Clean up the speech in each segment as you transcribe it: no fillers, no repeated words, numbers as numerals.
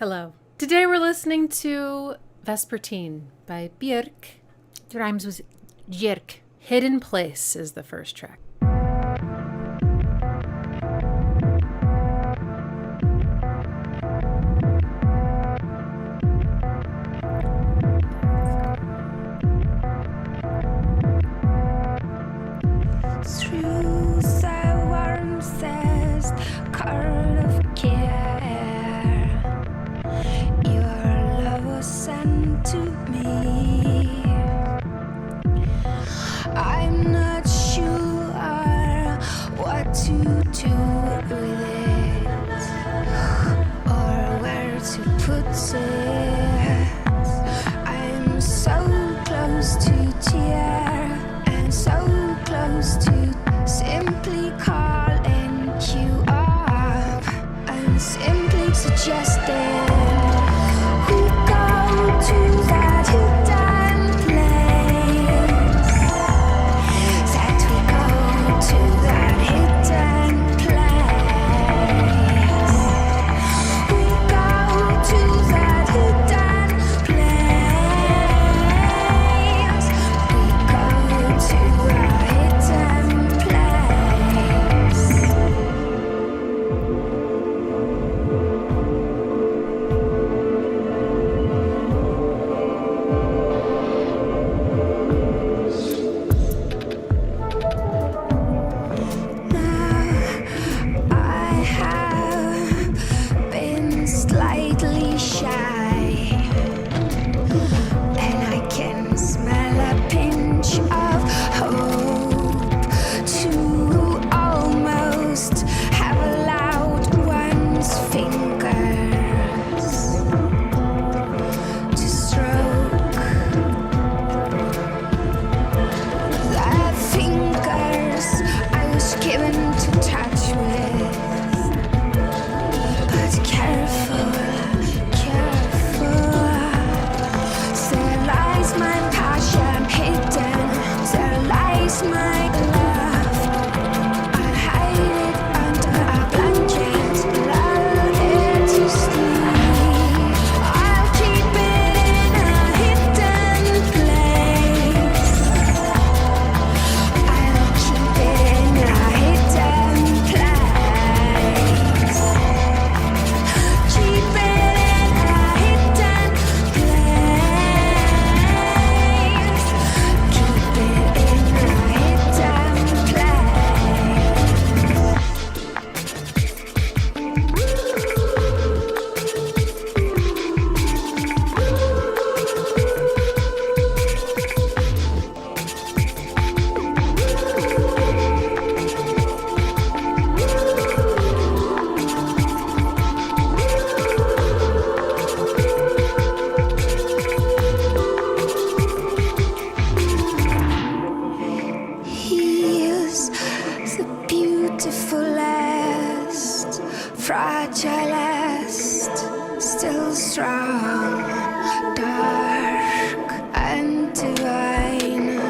Hello. Today we're listening to Vespertine by Björk. It rhymes with Björk. Hidden Place is the first track. Through the warmest curl of care, your love was sent to me. I'm not sure what to do with it or where to put it. I'm so close to tear and so close to simply calling you up and simply suggesting we go to that hidden place. That we go to that hidden place. We go to that hidden place. We go to a hidden place. I have been slightly shy, and I can smell a pinch of hope to almost have allowed one's fingers to stroke the fingers I was given to touch with. But careful, careful. There lies my passion hidden. There lies my love. I'll hide it under a blanket, lull it to sleep. I'll keep it in a hidden place. I'll keep it in a hidden place. Keep it in a hidden place. Keep it in a hidden He is the beautifulest, fragilest, still strong, dark and divine,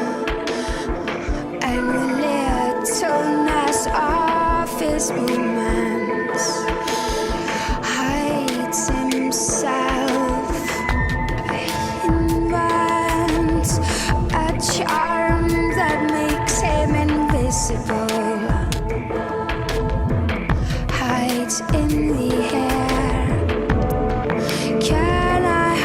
and the littleness of his movements hides himself, invents a charm that makes him invisible, hides in the air. Can I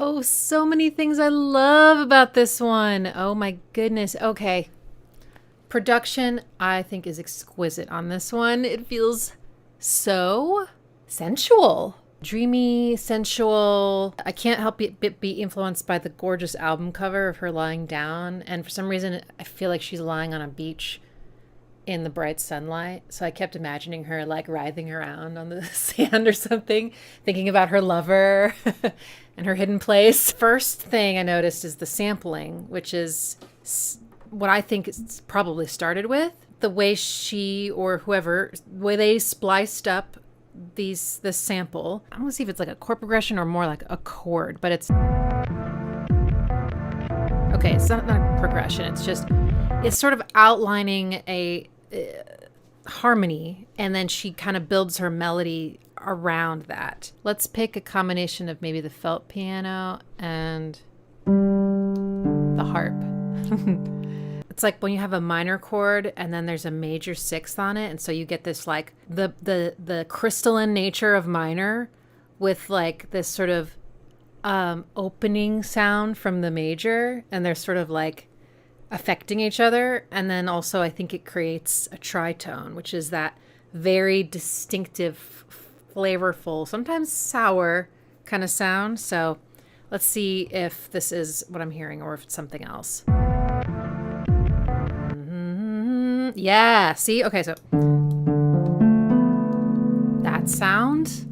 Oh, so many things I love about this one. Oh my goodness. Okay. Production, I think, is exquisite on this one. It feels so sensual. Dreamy, sensual. I can't help but be influenced by the gorgeous album cover of her lying down. And for some reason, I feel like she's lying on a beach in the bright sunlight. So I kept imagining her like writhing around on the sand or something, thinking about her lover and her hidden place. First thing I noticed is the sampling, which is what I think it's probably started with. The way she or whoever, the way they spliced up this sample. I don't see if it's like a chord progression or more like a chord, but it's okay. It's not a progression. It's sort of outlining a harmony, and then she kind of builds her melody around that. Let's pick a combination of maybe the felt piano and the harp. It's like when you have a minor chord and then there's a major sixth on it, and so you get this like the crystalline nature of minor with like this sort of opening sound from the major, and they're sort of like affecting each other. And then also I think it creates a tritone, which is that very distinctive, flavorful, sometimes sour kind of sound. So let's see if this is what I'm hearing or if it's something else. Yeah, see? Okay, so that sound.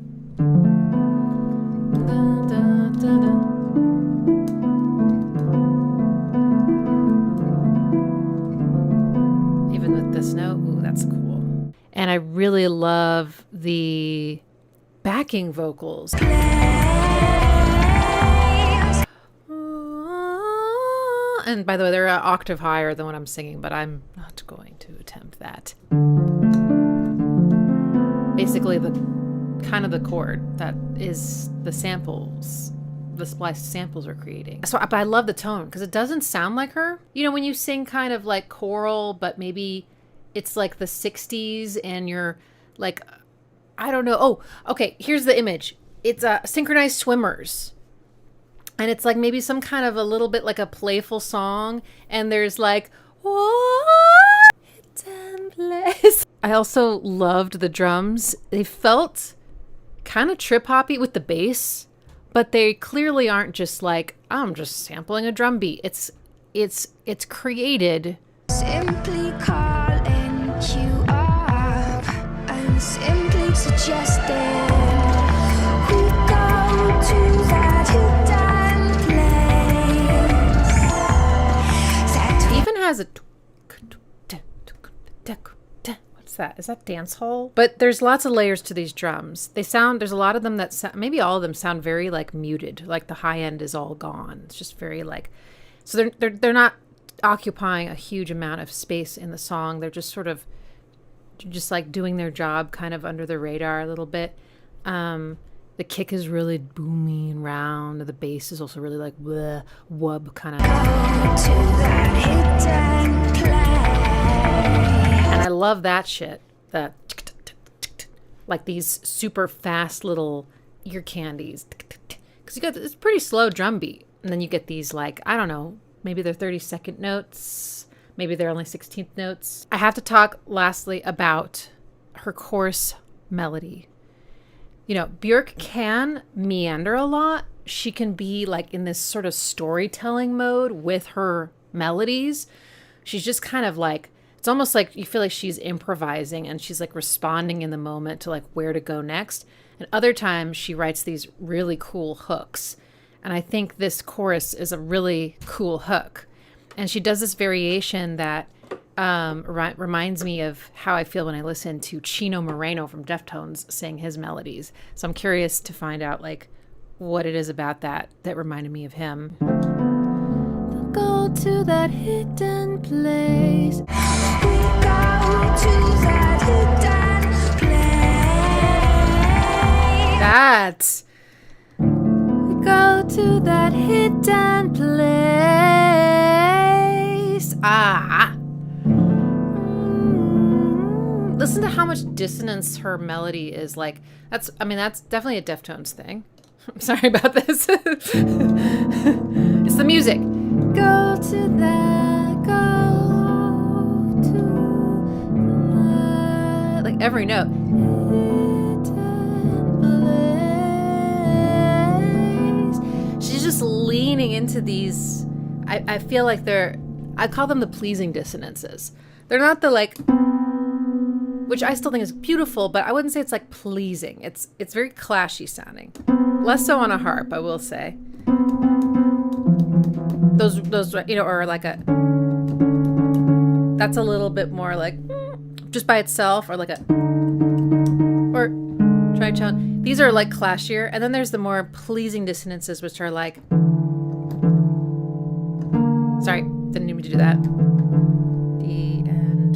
Even with this note, ooh, that's cool. And I really love the backing vocals. And by the way, they're an octave higher than what I'm singing, but I'm not going to attempt that. Basically, the kind of the chord that is the samples, the spliced samples are creating. So, but I love the tone because it doesn't sound like her. You know, when you sing kind of like choral, but maybe it's like the 60s and you're like, I don't know. Oh, okay, here's the image. It's synchronized swimmers. And it's like maybe some kind of a little bit like a playful song. And there's like, what? Place. I also loved the drums. They felt kind of trip hoppy with the bass, but they clearly aren't just like, I'm just sampling a drum beat. It's created. Simply calling you up and simply suggesting we go to that hidden place. It even has a what's that? Is that dance hall? But there's lots of layers to these drums. There's a lot of them that sound, maybe all of them sound very like muted, like the high end is all gone. It's just very like, so they're not occupying a huge amount of space in the song. They're just sort of just like doing their job kind of under the radar a little bit. The kick is really boomy and round. The bass is also really like bleh, wub kind of. And I love that shit. That like these super fast little ear candies. Because you got this pretty slow drum beat. And then you get these like, I don't know, maybe they're 32nd notes. Maybe they're only 16th notes. I have to talk lastly about her chorus melody. You know, Björk can meander a lot. She can be like in this sort of storytelling mode with her melodies. She's just kind of like, it's almost like you feel like she's improvising and she's like responding in the moment to like where to go next. And other times she writes these really cool hooks. And I think this chorus is a really cool hook. And she does this variation that reminds me of how I feel when I listen to Chino Moreno from Deftones sing his melodies. So I'm curious to find out like what it is about that reminded me of him. Go to that hidden place. We go to that hidden place. We go to that hidden place. Listen to how much dissonance her melody is like. That's definitely a Deftones thing. I'm sorry about this. It's the music. Go to that, go to that. Like every note. She's just leaning into these. I feel like I call them the pleasing dissonances. They're not the like, which I still think is beautiful, but I wouldn't say it's like pleasing. It's very clashy sounding. Less so on a harp, I will say. Those or like that's a little bit more like just by itself, or like or tritone. These are like clashier, and then there's the more pleasing dissonances, which are like, sorry, didn't need me to do that. The end.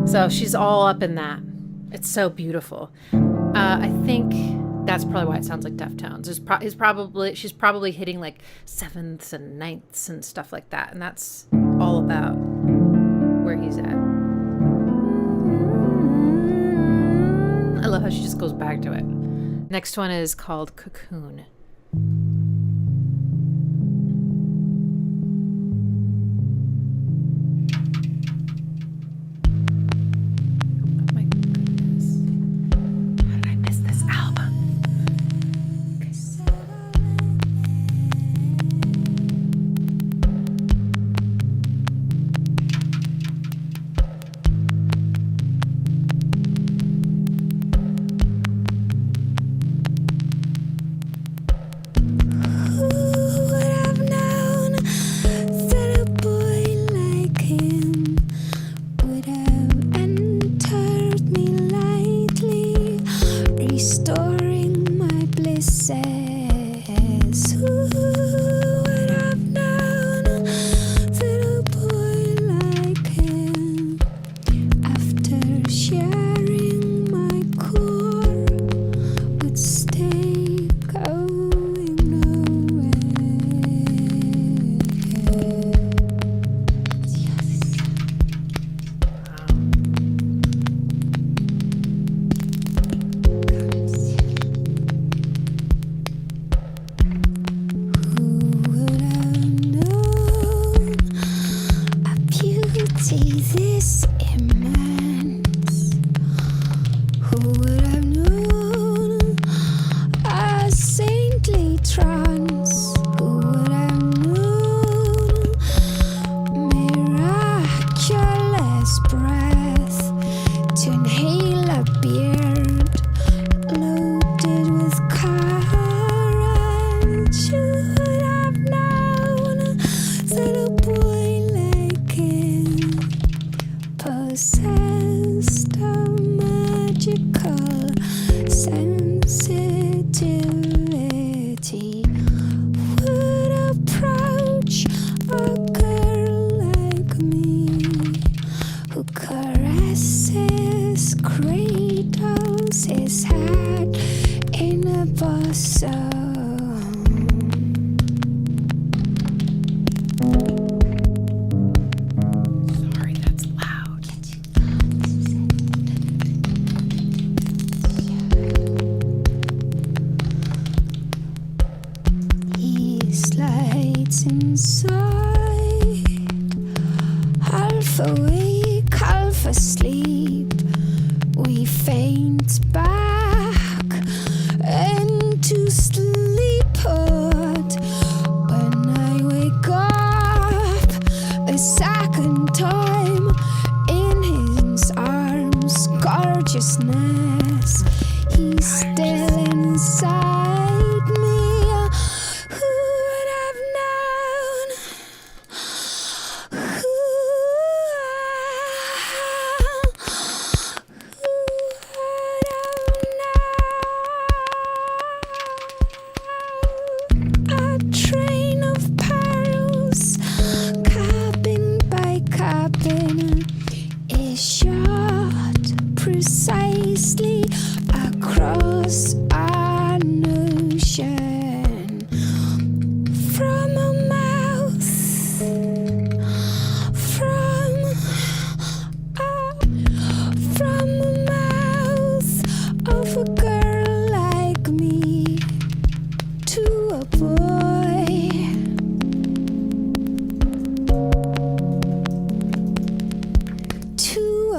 So she's all up in that. It's so beautiful. I think that's probably why it sounds like Deftones. She's probably hitting like sevenths and ninths and stuff like that, and that's all about where he's at. I love how she just goes back to it. Next one is called Cocoon. Oh my goodness. How did I miss this album?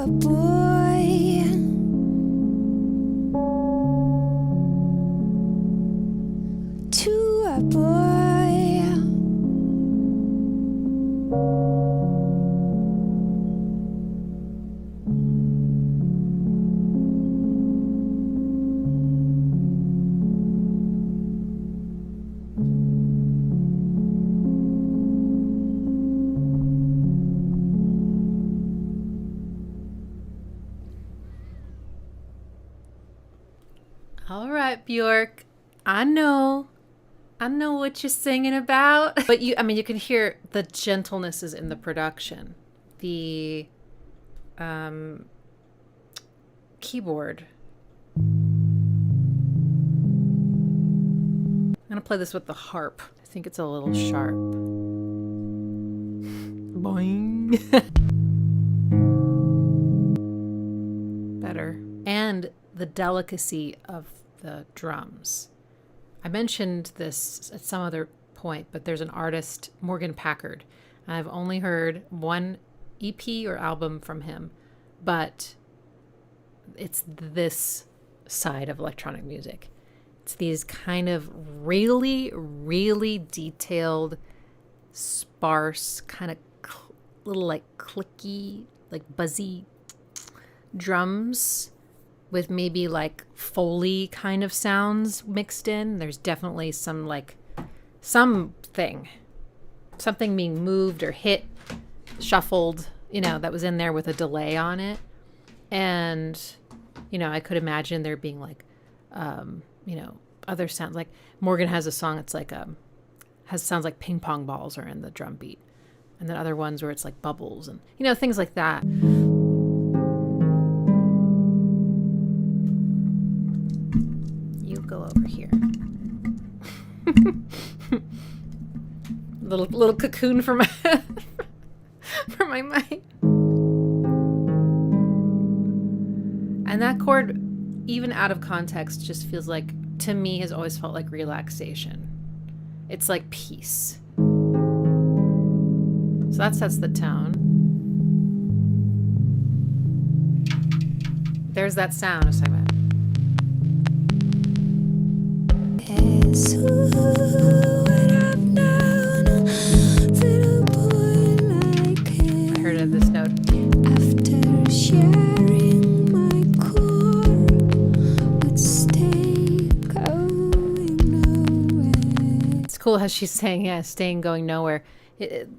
a boy. To a boy. All right, Björk. I know what you're singing about. But you can hear the gentleness is in the production. The keyboard. I'm gonna play this with the harp. I think it's a little sharp. Boing. Better. And the delicacy of the drums. I mentioned this at some other point, but there's an artist, Morgan Packard. I've only heard one EP or album from him, but it's this side of electronic music. It's these kind of really, really detailed, sparse, kind of little like clicky, like buzzy drums with maybe like Foley kind of sounds mixed in. There's definitely some something being moved or hit, shuffled, that was in there with a delay on it. And, I could imagine there being like, other sounds. Like Morgan has a song that's like, sounds like ping pong balls are in the drum beat. And then other ones where it's like bubbles and, things like that. Go over here. little cocoon for my for my mic. And that chord, even out of context, just feels like, to me, has always felt like relaxation. It's like peace. So that sets the tone. There's that sound I was talking about. I heard it this note. After sharing my core would stay going nowhere. It's cool how she's saying, staying going nowhere.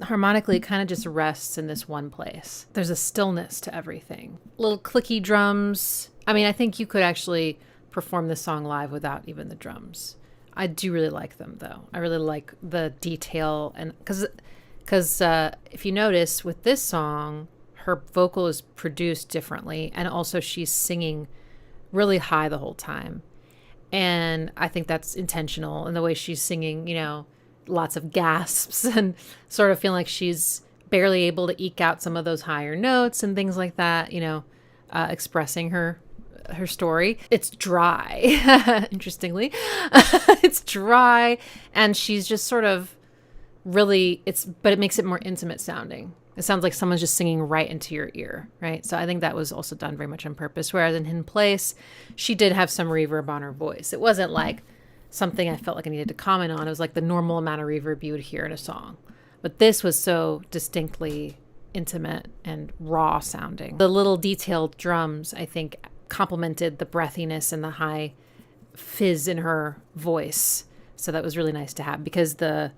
Harmonically, it kind of just rests in this one place. There's a stillness to everything. Little clicky drums. I think you could actually perform this song live without even the drums. I do really like them, though. I really like the detail, and because if you notice with this song, her vocal is produced differently, and also she's singing really high the whole time, and I think that's intentional in the way she's singing. Lots of gasps and sort of feeling like she's barely able to eke out some of those higher notes and things like that. Expressing her story. It's dry. Interestingly, it's dry, and she's just sort of really, but it makes it more intimate sounding. It sounds like someone's just singing right into your ear, right? So I think that was also done very much on purpose. Whereas in Hidden Place, she did have some reverb on her voice. It wasn't like something I felt like I needed to comment on. It was like the normal amount of reverb you would hear in a song. But this was so distinctly intimate and raw sounding. The little detailed drums, I think, complemented the breathiness and the high fizz in her voice. So that was really nice to have, because the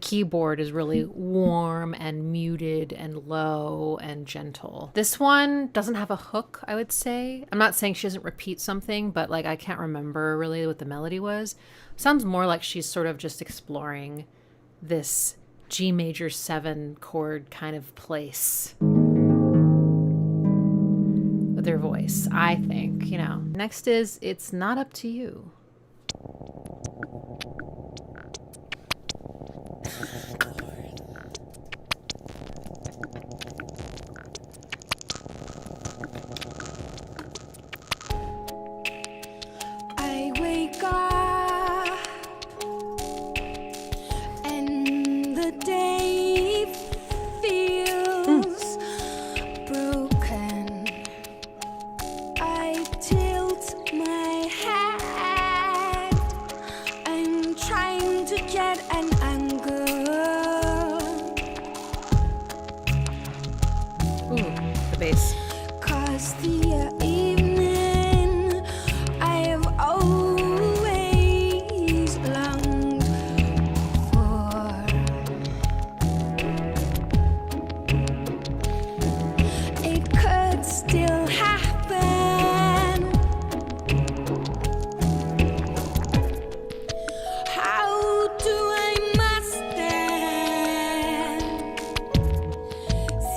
keyboard is really warm and muted and low and gentle. This one doesn't have a hook, I would say. I'm not saying she doesn't repeat something, but I can't remember really what the melody was. Sounds more like she's sort of just exploring this G major 7 chord kind of place with her voice, I think, Next is It's Not Up to You. I wake up and the day feels broken. bass. 'Cause the evening I have always longed for. It could still happen. How do I master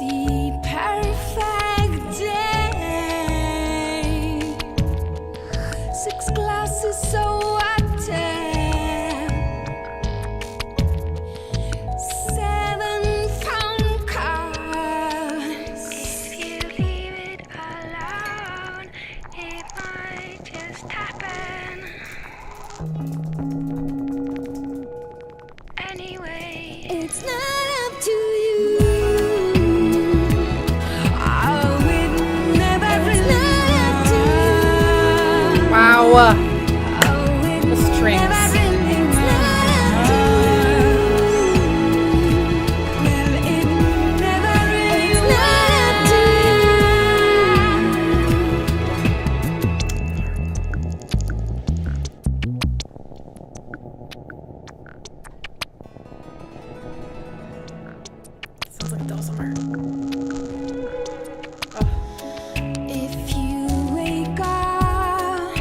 the perfect day? 6 glasses so water, 7 phone calls. If you leave it alone, it might just happen. Anyway, it's not up to you. Oh, it never really up to you. Wow. Oh, it The strings. never really it's not up to you. Well, it never really it's not up to Sounds like a dulcimer. If you wake up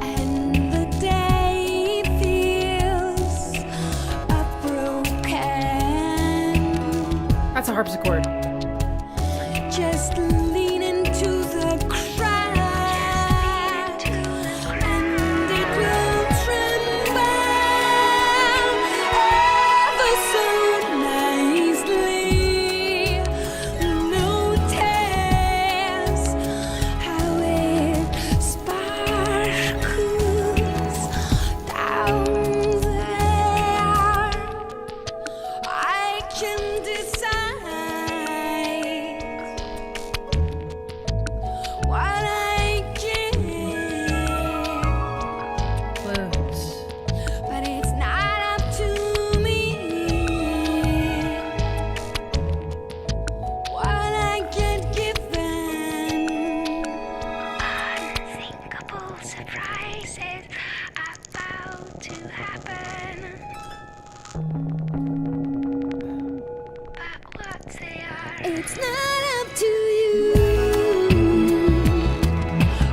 and the day feels broken, That's a harpsichord. just lean into the crack and it will tremble ever so nicely. Notice how it sparkles down there. I can decide what I can, Blues. but it's not up to me. What I get given, unthinkable surprises about to happen. But what they are, it's not up to you.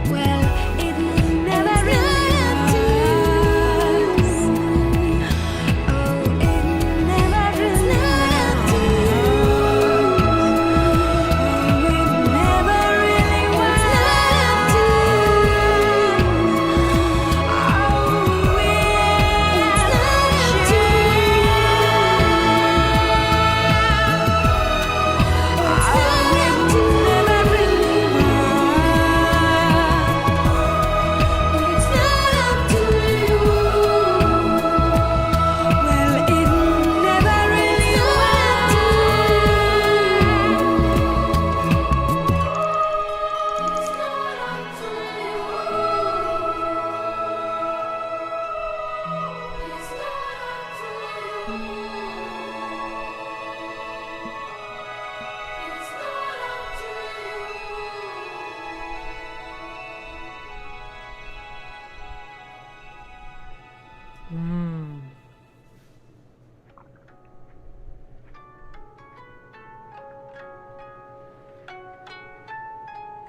Well, it never really up to us. Oh, it never really up to you. Oh, it never really was up to you. Oh, it's not up to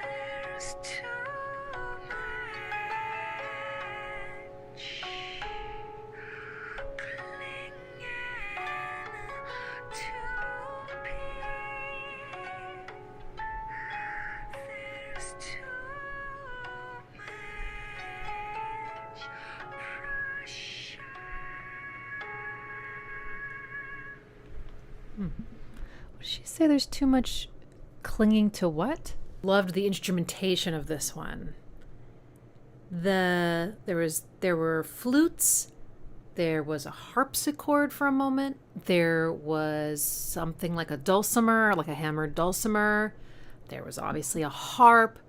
There's too much clinging to be. There's too much pressure. What did she say? There's too much clinging to what? Loved the instrumentation of this one. There were flutes, there was a harpsichord for a moment, there was something like a dulcimer, like a hammered dulcimer, there was obviously a harp,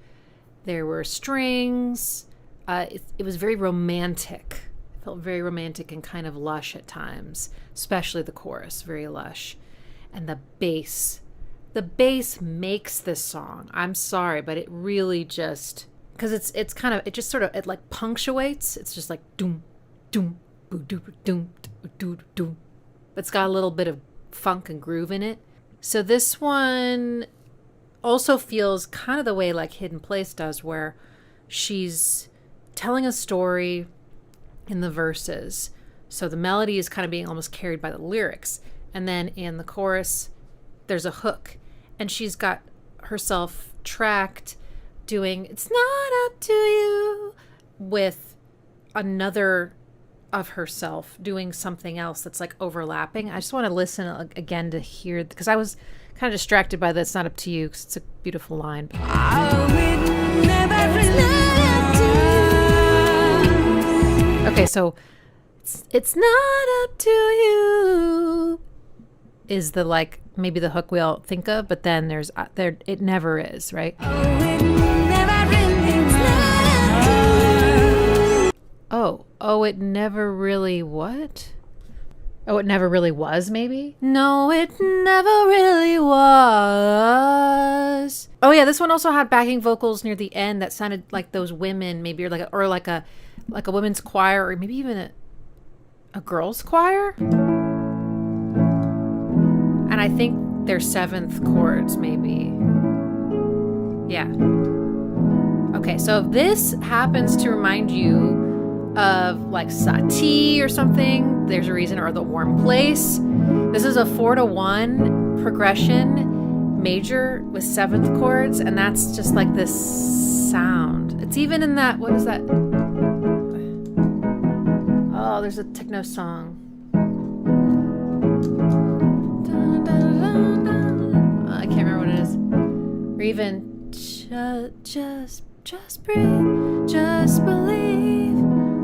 there were strings. It was very romantic. It felt very romantic and kind of lush at times, especially the chorus, very lush. And the bass The bass makes this song. I'm sorry, but it really just, because it's kind of, it just sort of, it like punctuates. It's just like doom, doom, boo, doo, doom, doo, doom. It's got a little bit of funk and groove in it. So this one also feels kind of the way like Hidden Place does, where she's telling a story in the verses. So the melody is kind of being almost carried by the lyrics. And then in the chorus, there's a hook. And she's got herself tracked doing It's Not Up to You with another of herself doing something else that's like overlapping. I just want to listen again to hear, because I was kind of distracted by the It's Not Up to You, because it's a beautiful line. Okay, so it's not up to you is the like maybe the hook we all think of, but then there's there it never is, right? Oh, it never really what? Oh, it never really was, maybe? No, it never really was. Oh yeah, this one also had backing vocals near the end that sounded like those women, maybe, or like a women's choir, or maybe even a girls' choir. And I think they're seventh chords, maybe. Yeah. Okay, so if this happens to remind you of like Satie or something, there's a reason, or The Warm Place. This is a 4-to-1 progression major with seventh chords, and that's just like this sound. It's even in that, what is that? Oh, there's a techno song. I can't remember what it is. Or even just breathe, just believe,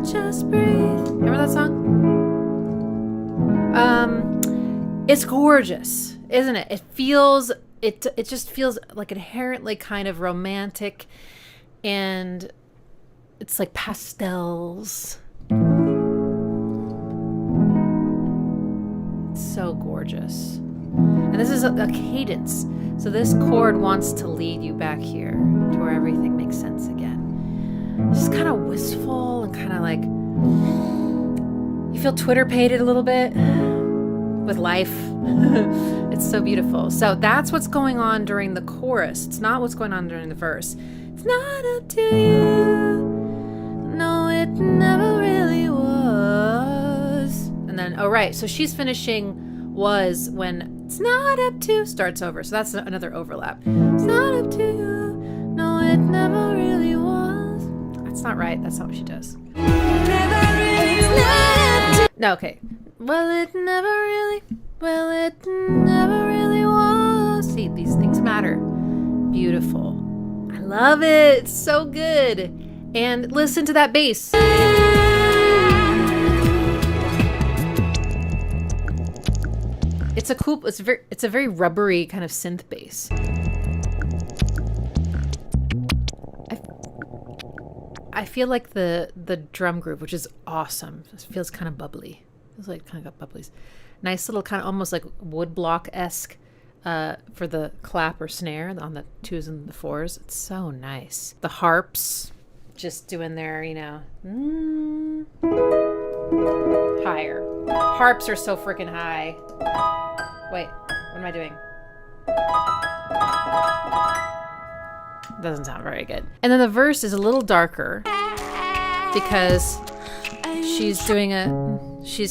just breathe. Remember that song? It's gorgeous, isn't it? It just feels like inherently kind of romantic, and it's like pastels. It's so gorgeous. And this is a cadence. So this chord wants to lead you back here to where everything makes sense again. Just kind of wistful and kind of like, you feel Twitter-pated a little bit with life. It's so beautiful. So that's what's going on during the chorus. It's not what's going on during the verse. It's not up to you. No, it never really was. And then, oh right, so she's finishing was when it's not up to starts over. So that's another overlap. It's not up to you. No, it never really was. That's not right. That's not what she does. Never really was. No, okay. Well, it never really was. See, these things matter. Beautiful. I love it. It's so good. And listen to that bass. It's a cool, it's a very rubbery kind of synth bass. I feel like the drum groove, which is awesome, it feels kind of bubbly. Feels like kind of got bubblies. Nice little kind of almost like woodblock-esque for the clap or snare on the 2s and the 4s. It's so nice. The harps just doing their, higher. Harps are so freaking high. Wait, what am I doing? Doesn't sound very good. And then the verse is a little darker because she's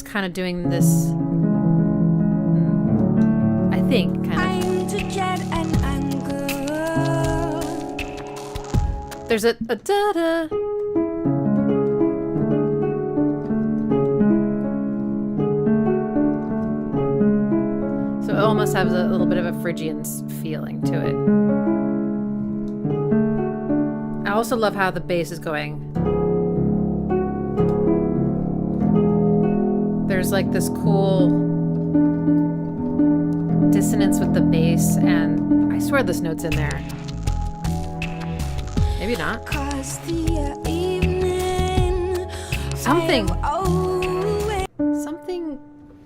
kind of doing this, I think, kind of. There's a da-da. So it almost has a little bit of a Phrygian feeling to it. I also love how the bass is going. There's like this cool dissonance with the bass, and I swear this note's in there. Maybe not. Something.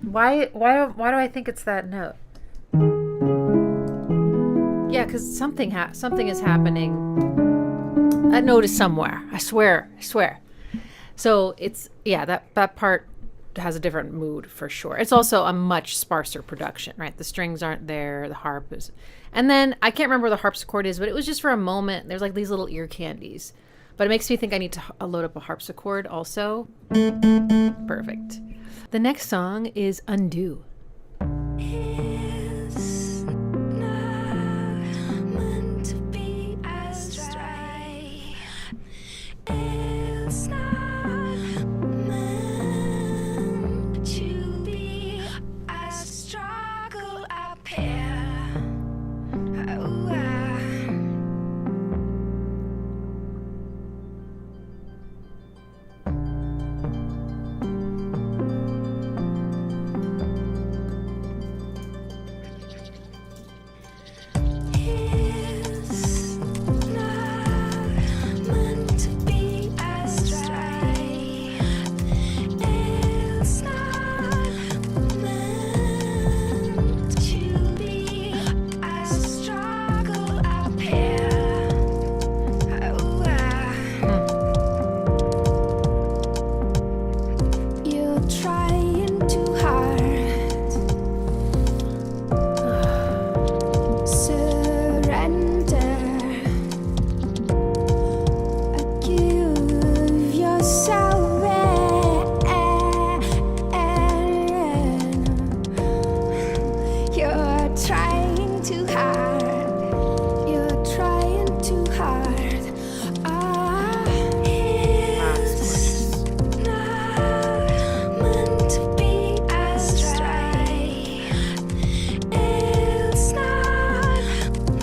Why do I think it's that note? Yeah, because something is happening. That note is somewhere. I swear. So it's, yeah, that part has a different mood for sure. It's also a much sparser production, right? The strings aren't there, the harp is, and then I can't remember where the harpsichord is, but it was just for a moment. There's like these little ear candies, but it makes me think I need to load up a harpsichord also. Perfect. The next song is Undo. It's not meant to be astray. It's not meant to be a struggle up here. Oh, it's not meant to be astray. It's not meant to be a struggle up here. Oh, you're trying too hard. Surrender. Give yourself in. You're trying too hard. You're trying too hard. It's not meant to be astray. It's not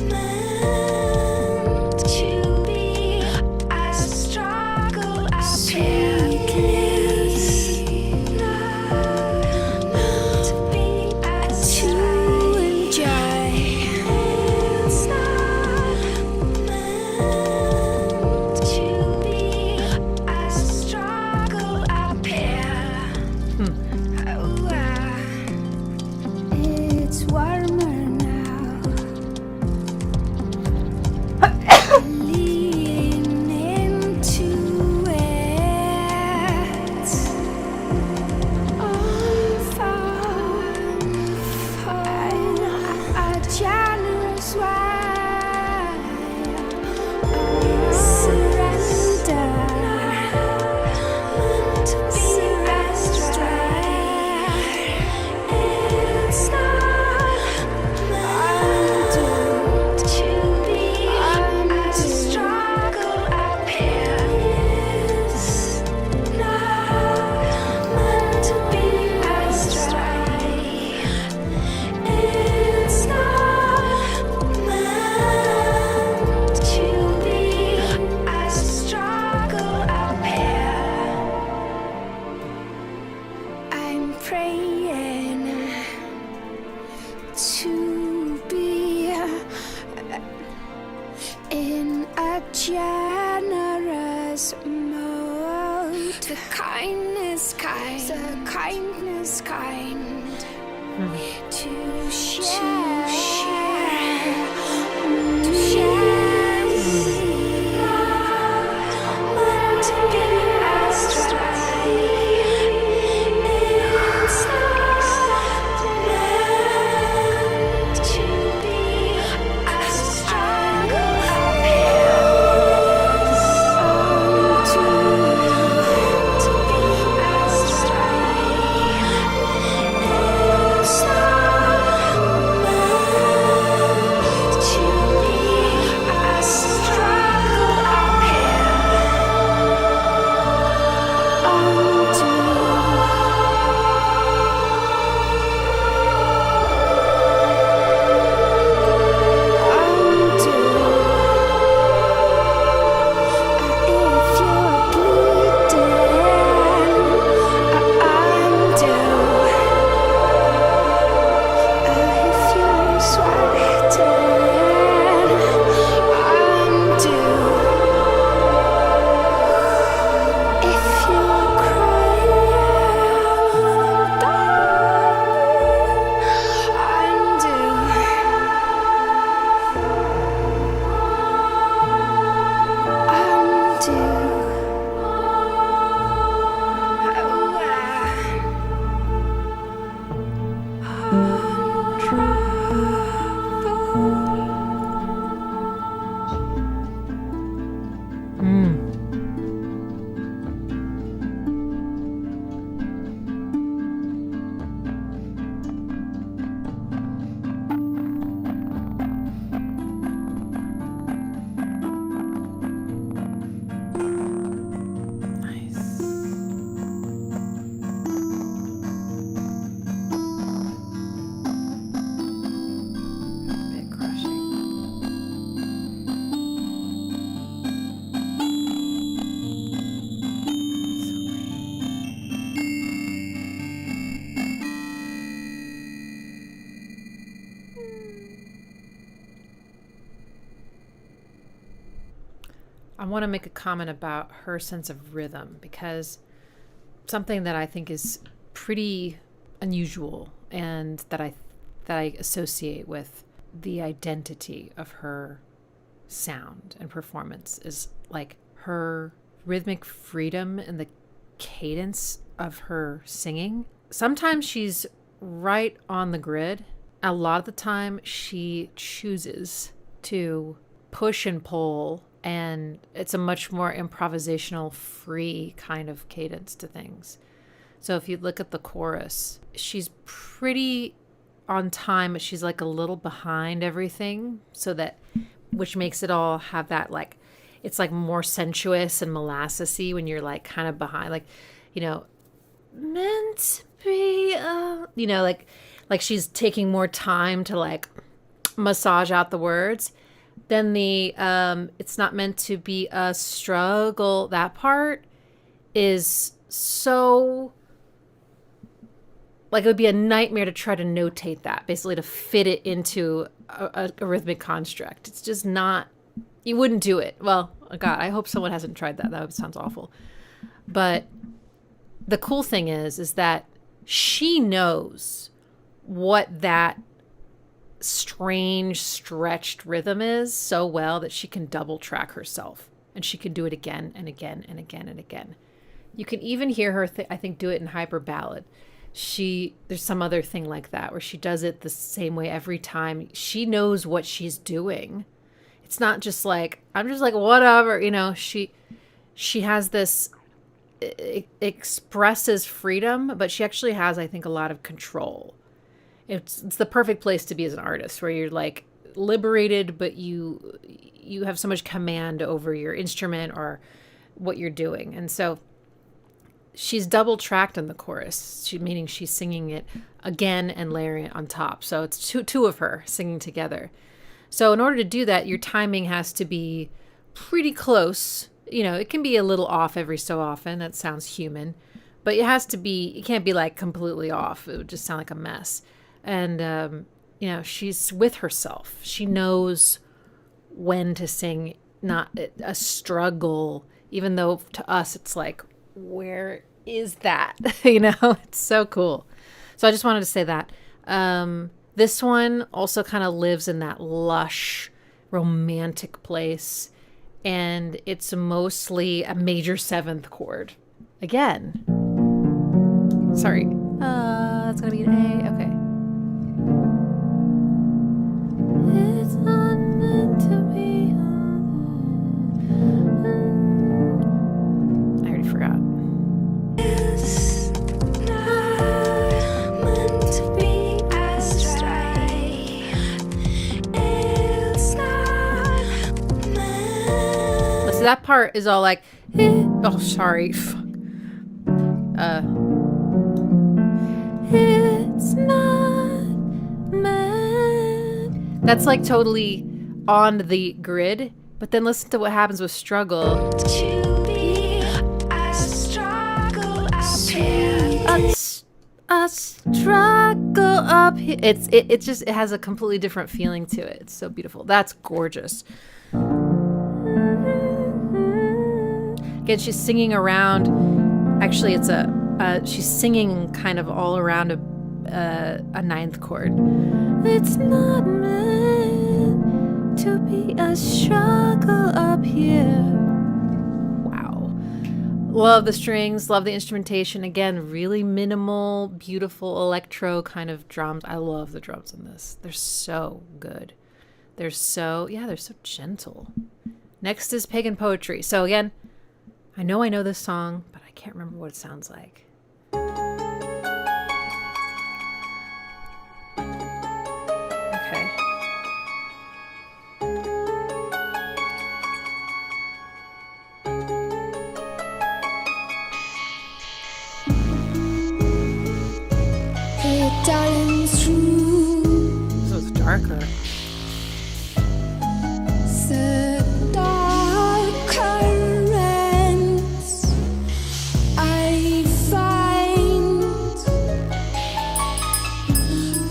meant to be a struggle up here. It's not meant to be astray. It's not meant to be a struggle up here. Oh, it's warmer now. Lean into it. On fire, a generous way. Surrender. Meant to be astray. It's not meant to be a struggle up here. It's not meant to be astray. It's not meant to be a struggle up here. I'm praying to be in a generous mode. The kindness kind. To share. Meant to be astray. It's not meant to be a struggle up here. To be astray. It's not meant I want to make a comment about her sense of rhythm, because something that I think is pretty unusual and that I associate with the identity of her sound and performance is like her rhythmic freedom and the cadence of her singing. Sometimes she's right on the grid. A lot of the time she chooses to push and pull, and it's a much more improvisational, free kind of cadence to things. So if you look at the chorus, she's pretty on time, but she's like a little behind everything, so that, which makes it all have that, like, it's like more sensuous and molassesy when you're like kind of behind, like, you know, meant to be, you know, like she's taking more time to like massage out the words. Then the it's not meant to be a struggle, that part is so, like, it would be a nightmare to try to notate that, basically to fit it into a rhythmic construct. It's just not, you wouldn't do it. Well, God, I hope someone hasn't tried that. That sounds awful. But the cool thing is that she knows what that strange, stretched rhythm is so well that she can double track herself, and she can do it again and again and again and again. You can even hear her, I think, do it in Hyper Ballad. There's some other thing like that where she does it the same way every time. She knows what she's doing. It's not just like, I'm just like, whatever, you know, she has this, expresses freedom, but she actually has, I think, a lot of control. It's the perfect place to be as an artist, where you're like liberated, but you have so much command over your instrument or what you're doing. And so she's double tracked in the chorus, meaning she's singing it again and layering it on top. So it's two of her singing together. So in order to do that, your timing has to be pretty close. You know, it can be a little off every so often. That sounds human, but it can't be like completely off. It would just sound like a mess. And, you know, she's with herself. She knows when to sing, not a struggle, even though to us it's like, where is that? You know, it's so cool. So I just wanted to say that. This one also kind of lives in that lush, romantic place. And it's mostly a major seventh chord. Again. Sorry. It's going to be an A. Okay. It's not meant to be. I already forgot. It's not meant to be astray. It's not meant. So that part is all like, oh, sorry. Fuck. It's not meant. That's like totally on the grid. But then listen to what happens with struggle. To be a struggle up here. A struggle up here. It just has a completely different feeling to it. It's so beautiful. That's gorgeous. Again, she's singing around. Actually, it's she's singing kind of all around a ninth chord. It's not meant to be a struggle up here. Love the strings, love the instrumentation. Again, really minimal, beautiful electro kind of drums. I love the drums in this. They're so good. They're so gentle. Next is Pagan Poetry. So again, I know this song, but I can't remember what it sounds like. Okay. Darling, through So it's darker. the dark currents, I find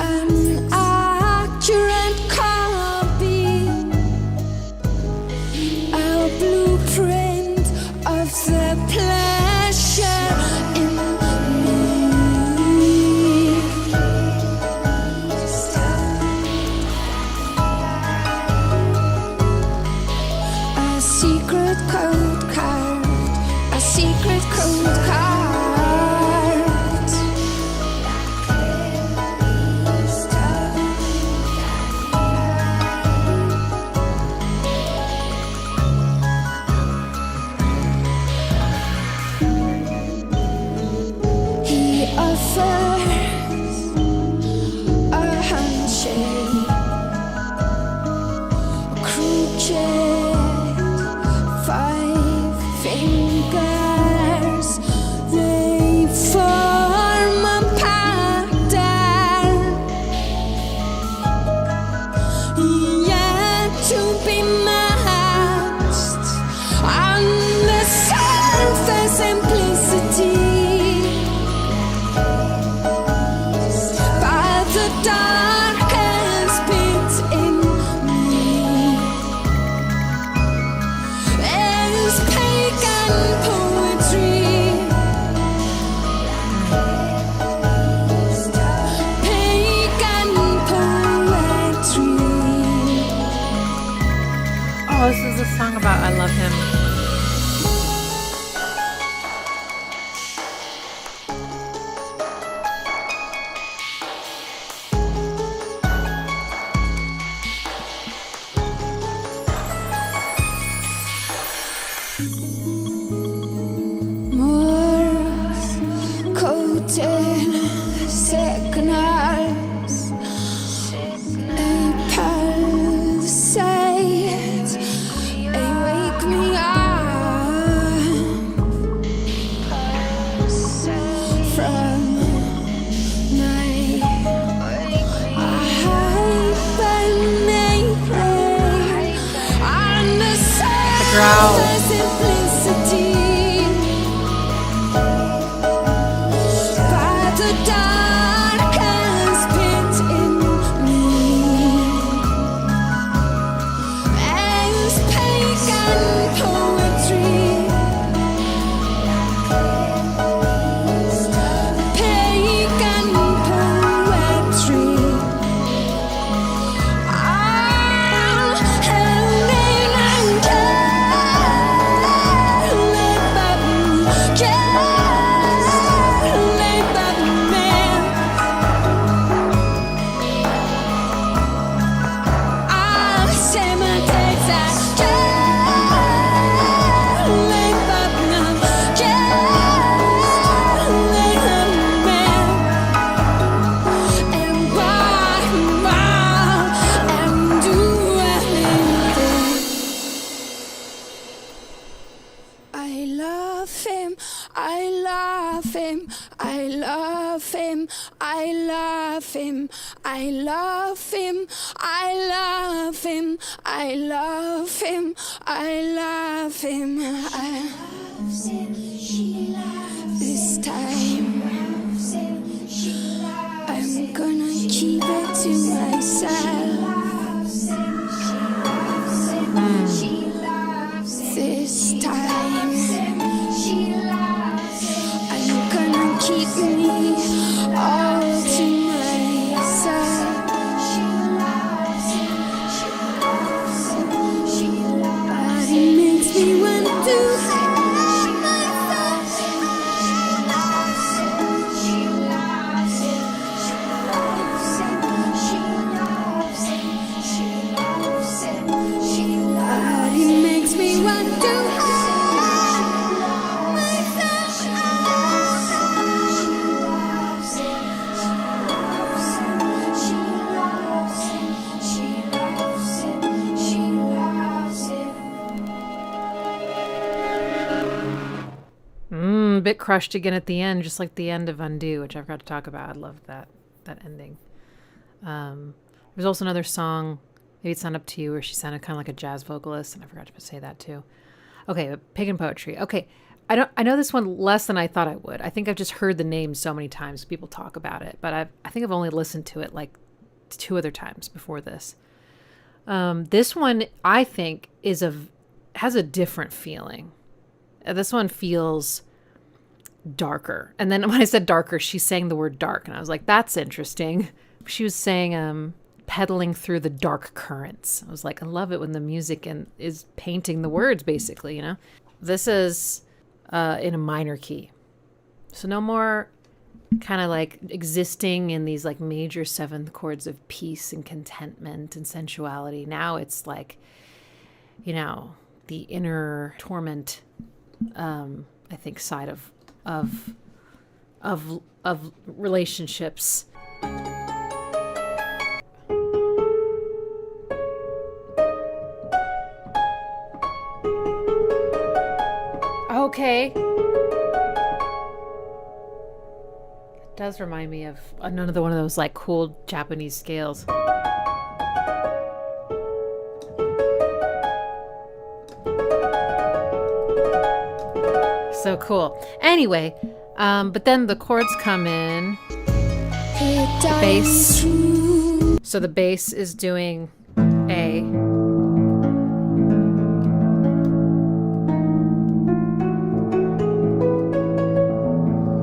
an accurate copy, a blueprint of the pleasure in me. A secret code card, a secret code card. He offers a handshake, crooked 5 fingers, they form a pattern, yet to be matched on the surface simplicity by the darkest bit in me. Is pagan poetry, pagan poetry. Oh, this is a song about I love him. Morse coded signals, a pulsate, wake me up from my hibernation on the growl. surface simplicity by the darkest pit in me. As pagan poetry, pagan poetry. I'm hanging on I love him, I love him, I love him, I love him, I love him, I love him, I love him, I love him. This time I'm gonna keep it to myself. This time I'm gonna keep me all to myself. But it makes me want to hurt myself. bit crushed again at the end, just like the end of Undo, which I forgot to talk about. I love that ending. There's also another song, Maybe It's Not Up to You, where she sounded kind of like a jazz vocalist, and I forgot to say that too. Okay, but Pagan Poetry. Okay, I know this one less than I thought I would. I think I've just heard the name so many times people talk about it, but I think I've only listened to it like 2 other times before this. This one I think has a different feeling. This one feels darker. And then when I said darker, she sang the word dark, and I was like, that's interesting. She was saying pedaling through the dark currents. I was like, I love it when the music is painting the words, basically, you know. This is in a minor key, so no more kind of like existing in these like major 7th chords of peace and contentment and sensuality. Now it's like, you know, the inner torment, I think, side of relationships. Okay. It does remind me of another one of those like cool Japanese scales. So cool. Anyway, but then the chords come in. The bass. So the bass is doing A.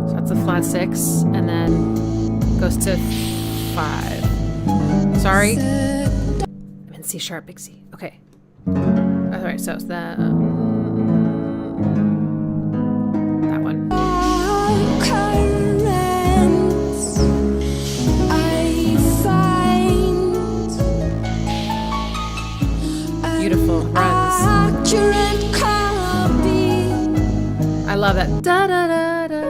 So that's a flat 6, and then goes to 5. Sorry. I'm in C sharp, big C. Okay. All right, so it's that one. Beautiful runs. I love it. Da da da da.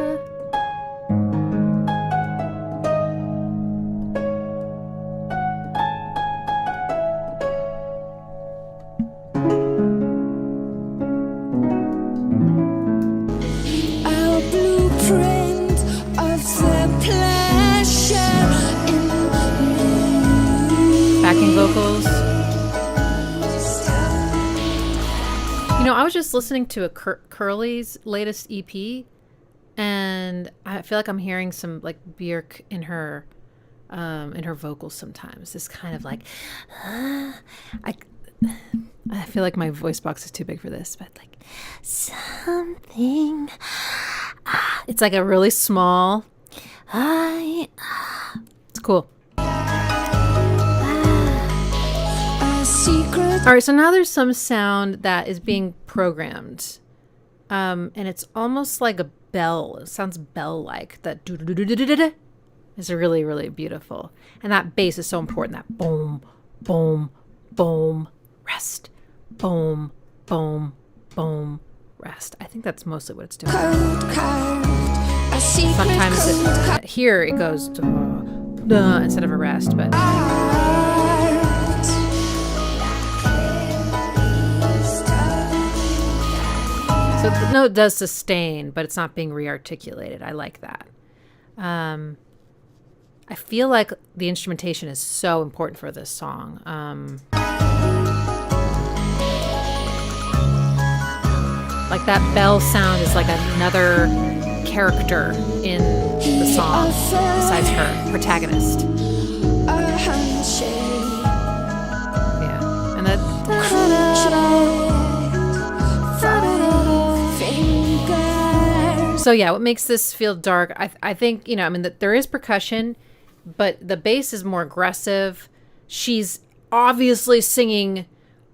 Our blueprint of the pleasure in Backing vocals. You know, I was just listening to a Curly's latest EP, and I feel like I'm hearing some like Björk in her vocals sometimes. This kind of like, I feel like my voice box is too big for this, but like something. It's like a really small. It's cool. All right, so now there's some sound that is being programmed, and it's almost like a bell. It sounds bell-like. That do-do-do-do-do-do-do is really, really beautiful. And that bass is so important. That boom, boom, boom, rest, boom, boom, boom, rest. I think that's mostly what it's doing. Sometimes here it goes duh, instead of a rest, but. So the note does sustain, but it's not being re-articulated. I like that. I feel like the instrumentation is so important for this song. Like that bell sound is like another character in the song besides her protagonist. Yeah, and that. So yeah, what makes this feel dark? I think, you know, I mean, there is percussion, but the bass is more aggressive. She's obviously singing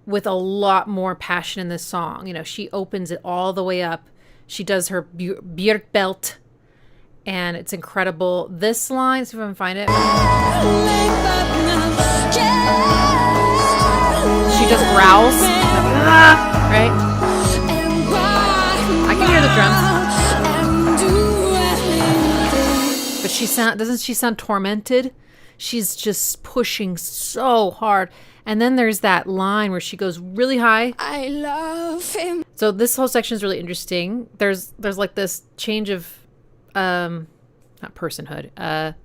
with a lot more passion in this song. You know, she opens it all the way up. She does her Björk belt, and it's incredible. This line, see if I can find it. She just growls, right? I can hear the drums. But doesn't she sound tormented? She's just pushing so hard. And then there's that line where she goes really high. I love him. So this whole section is really interesting. There's like this change of not personhood.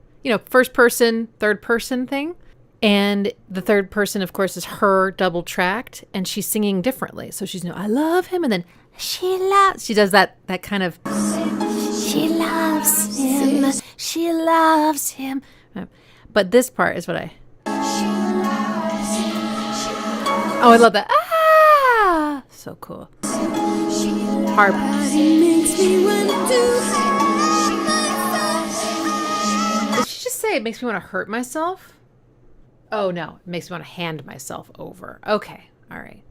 First person, third person thing. And the third person, of course, is her double tracked, and she's singing differently. So she's I love him, and then she does that kind of she loves him. She loves him. But this part is what I I love that. Ah, so cool. Harp. Did she just say it makes me want to hurt myself? Oh no, it makes me want to hand myself over. Okay, all right.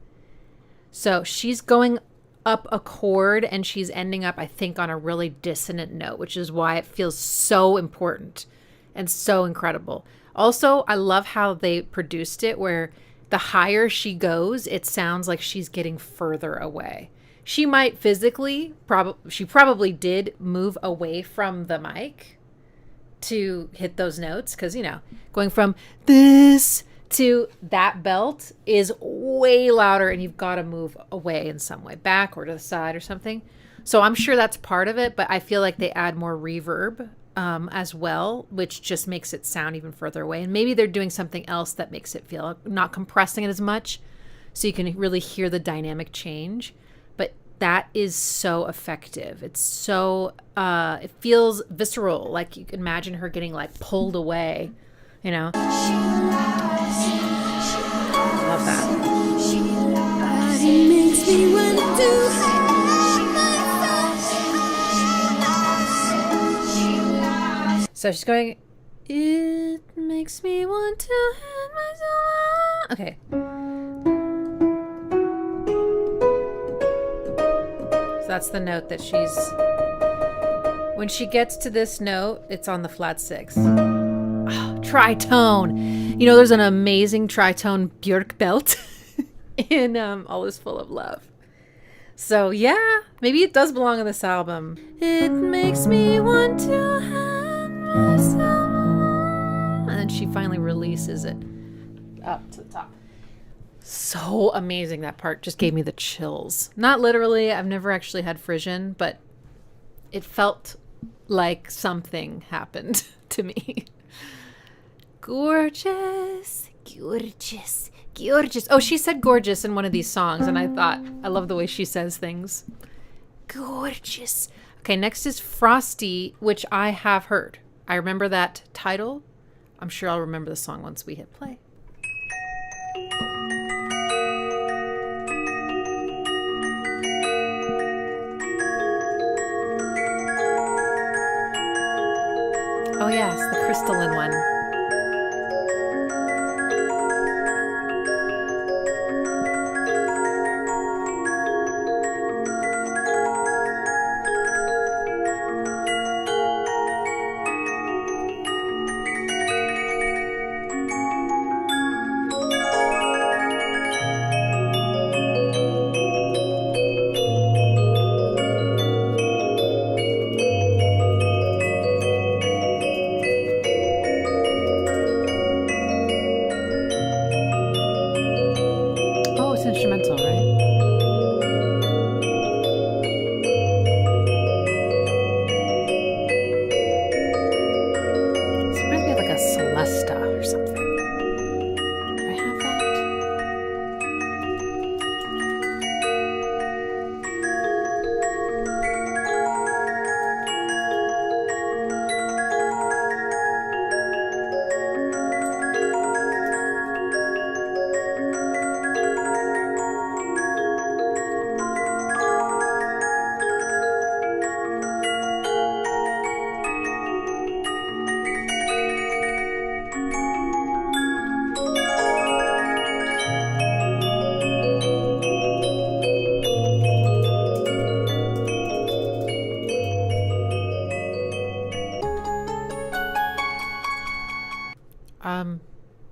So she's going up a chord and she's ending up, I think, on a really dissonant note, which is why it feels so important and so incredible. Also, I love how they produced it where the higher she goes, it sounds like she's getting further away. She might physically, she probably did move away from the mic to hit those notes because, going from this to that belt is way louder and you've got to move away in some way, back or to the side or something. So I'm sure that's part of it, but I feel like they add more reverb as well, which just makes it sound even further away. And maybe they're doing something else that makes it feel not compressing it as much so you can really hear the dynamic change. But that is so effective. It's so, it feels visceral. Like you can imagine her getting like pulled away, Love that. Makes me want to So she's going, it makes me want to hand myself. Okay. So that's the note that when she gets to this note, it's on the flat 6. Oh, tritone. There's an amazing tritone Björk belt in All Is Full of Love. So yeah, maybe it does belong on this album. It makes me want to hand myself. And then she finally releases it up to the top. So amazing. That part just gave me the chills. Not literally. I've never actually had frisson, but it felt like something happened to me. Gorgeous, gorgeous, gorgeous. Oh, she said gorgeous in one of these songs, and I thought, I love the way she says things. Gorgeous. Okay, next is Frosti, which I have heard. I remember that title. I'm sure I'll remember the song once we hit play. Oh yes, the crystalline one. Instrumental, right? It reminds me of like a Celesta or something. Do I have that?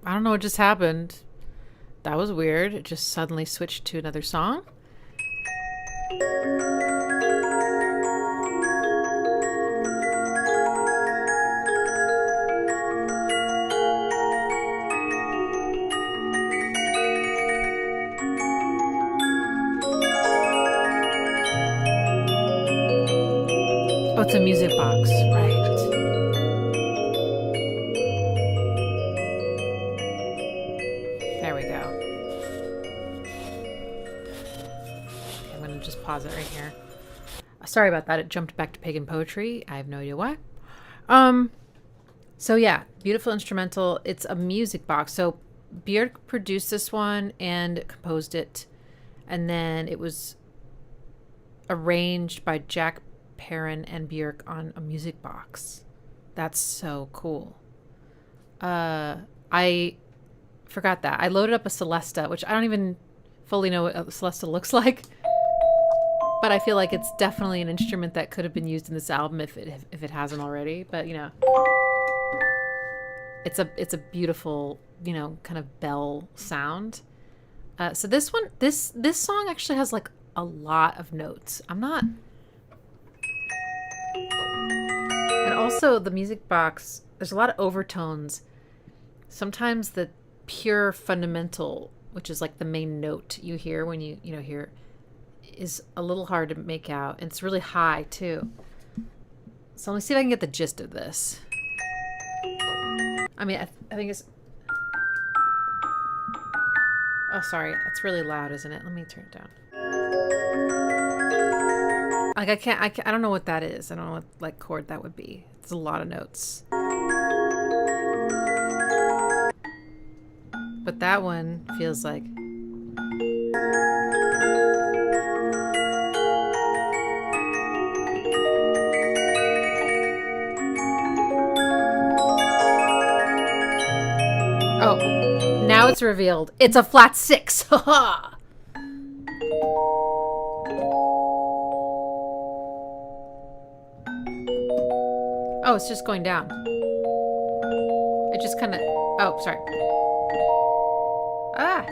I don't know what just happened. That was weird. It just suddenly switched to another song. Oh, it's a music box, right. There we go. Okay, I'm going to just pause it right here. Sorry about that. It jumped back to Pagan Poetry. I have no idea why. So yeah, beautiful instrumental. It's a music box. So Björk produced this one and composed it. And then it was arranged by Jack Perrin and Björk on a music box. That's so cool. I forgot that. I loaded up a Celesta, which I don't even fully know what a Celesta looks like. But I feel like it's definitely an instrument that could have been used in this album if it hasn't already. But, you know, it's a beautiful, you know, kind of bell sound. So this song actually has like a lot of notes. And also the music box, there's a lot of overtones. Sometimes the pure fundamental, which is like the main note you hear when you hear, is a little hard to make out. And it's really high too. So let me see if I can get the gist of this. I mean, I think it's... Oh, sorry. It's really loud, isn't it? Let me turn it down. Like, I don't know what that is. I don't know what, like, chord that would be. It's a lot of notes. But that one feels like... Oh, now it's revealed. It's a flat 6. Haha. Oh, it's just going down. It just kind of... Oh, sorry. Ah.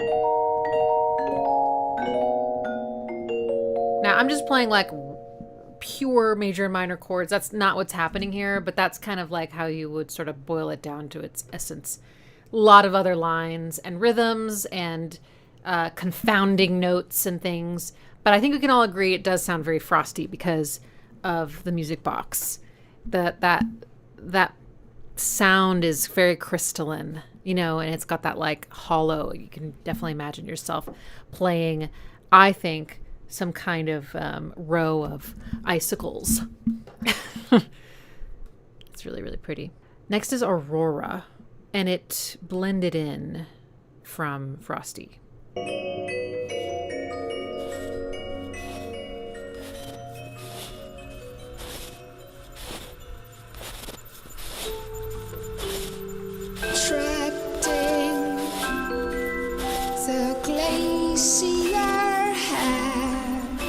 Now, I'm just playing like pure major and minor chords. That's not what's happening here, but that's kind of like how you would sort of boil it down to its essence. A lot of other lines and rhythms and confounding notes and things. But I think we can all agree it does sound very Frosti because of the music box. That sound is very crystalline, you know, and it's got that like hollow. You can definitely imagine yourself playing, I think, some kind of row of icicles. It's really, really pretty. Next is Aurora, and it blended in from Frosti. Trapped in the glacier head,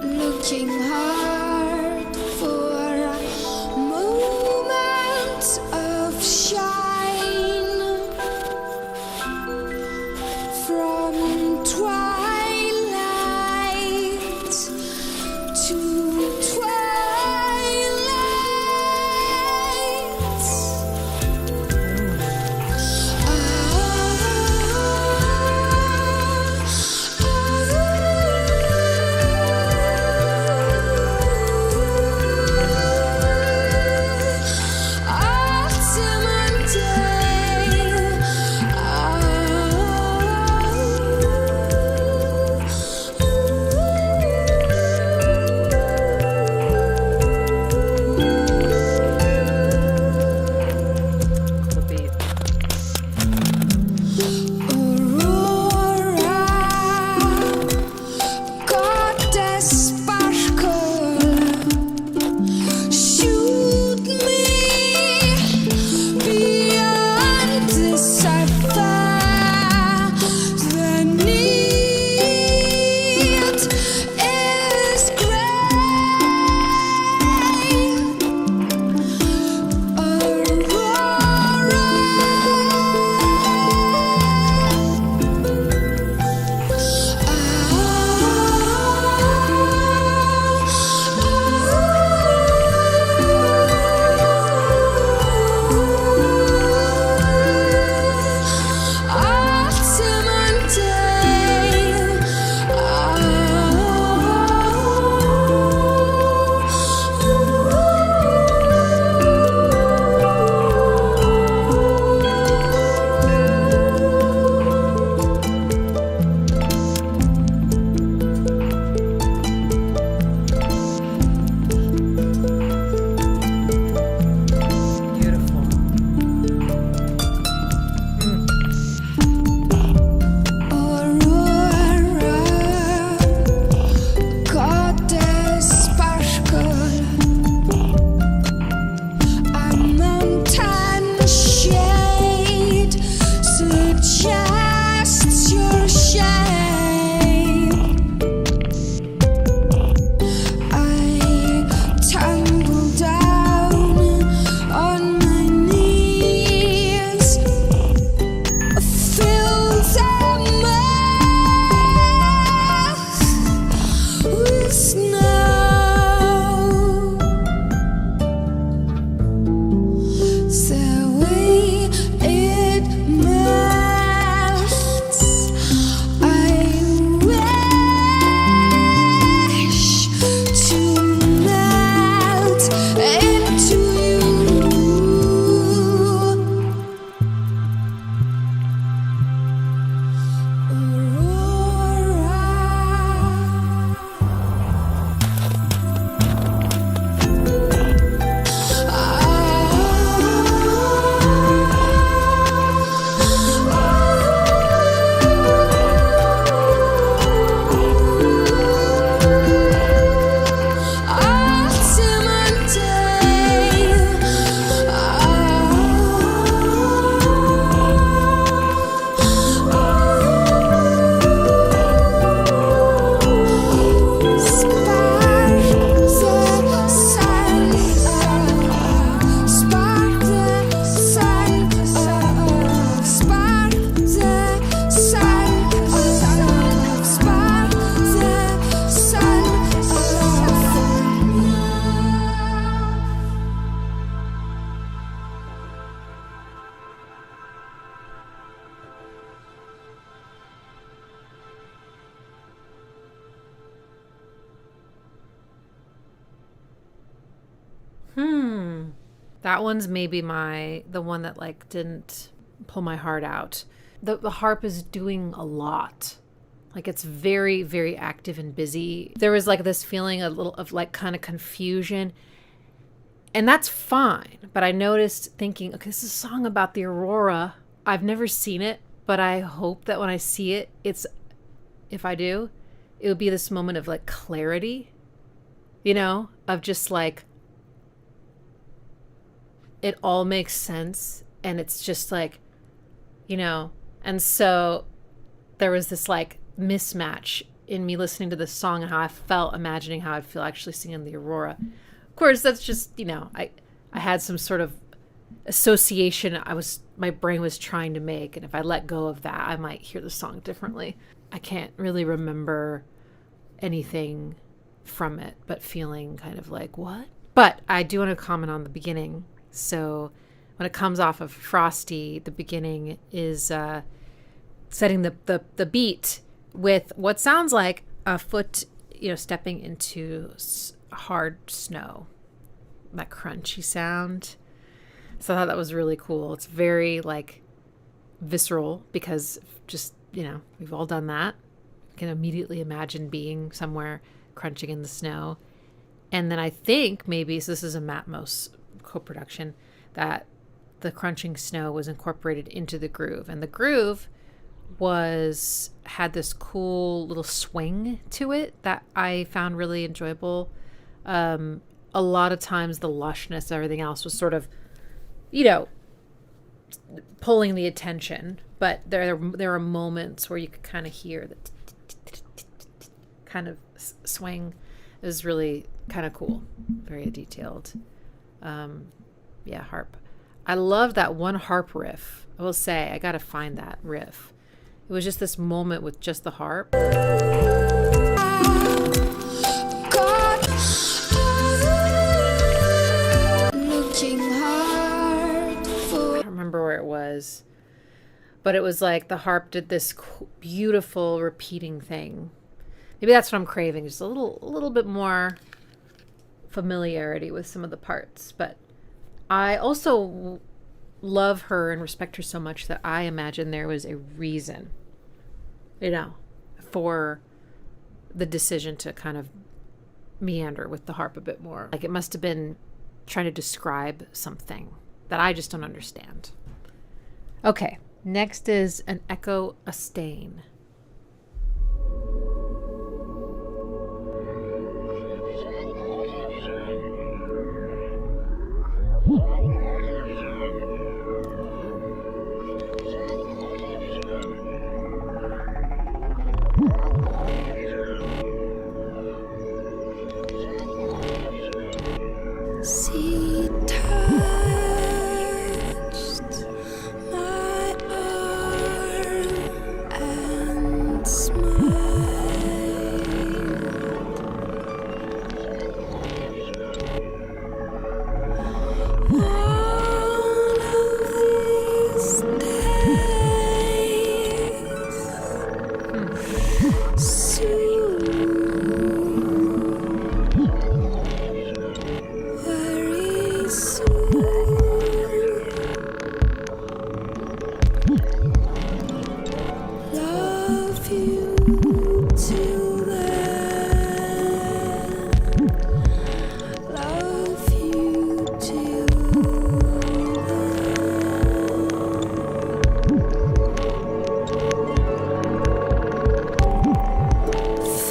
looking hard for moments of shine from twilight to twilight. That one's maybe the one that like didn't pull my heart out. The harp is doing a lot. Like it's very, very active and busy. There was like this feeling a little of like kind of confusion. And that's fine. But I noticed thinking, okay, this is a song about the Aurora. I've never seen it, but I hope that when I see it, if I do, it would be this moment of like clarity, you know, of just like, it all makes sense. And it's just like, you know, and so there was this like mismatch in me listening to this song and how I felt imagining how I'd feel actually singing the Aurora. Of course, that's just, you know, I had some sort of association my brain was trying to make, and if I let go of that, I might hear the song differently. I can't really remember anything from it, but feeling kind of like, what? But I do want to comment on the beginning. So when it comes off of Frosti, the beginning is setting the beat with what sounds like a foot, you know, stepping into hard snow, that crunchy sound. So I thought that was really cool. It's very like visceral because just, you know, we've all done that. You can immediately imagine being somewhere crunching in the snow. And then I think maybe, so this is a Matmos co-production, that the crunching snow was incorporated into the groove. And the groove had this cool little swing to it that I found really enjoyable. A lot of times the lushness, everything else was sort of, you know, pulling the attention, but there are moments where you could kind of hear the kind of swing. It was really kind of cool, very detailed. Yeah, harp. I love that one harp riff. I will say, I gotta find that riff. It was just this moment with just the harp. I don't remember where it was, but it was like the harp did this beautiful repeating thing. Maybe that's what I'm craving, just a little bit more familiarity with some of the parts. But I also love her and respect her so much that I imagine there was a reason, you know, for the decision to kind of meander with the harp a bit more. Like it must have been trying to describe something that I just don't understand. Okay, next is an echo, a stain. She touched my arm and smiled. One of these days, soon. Very soon, love you till then, love you till then.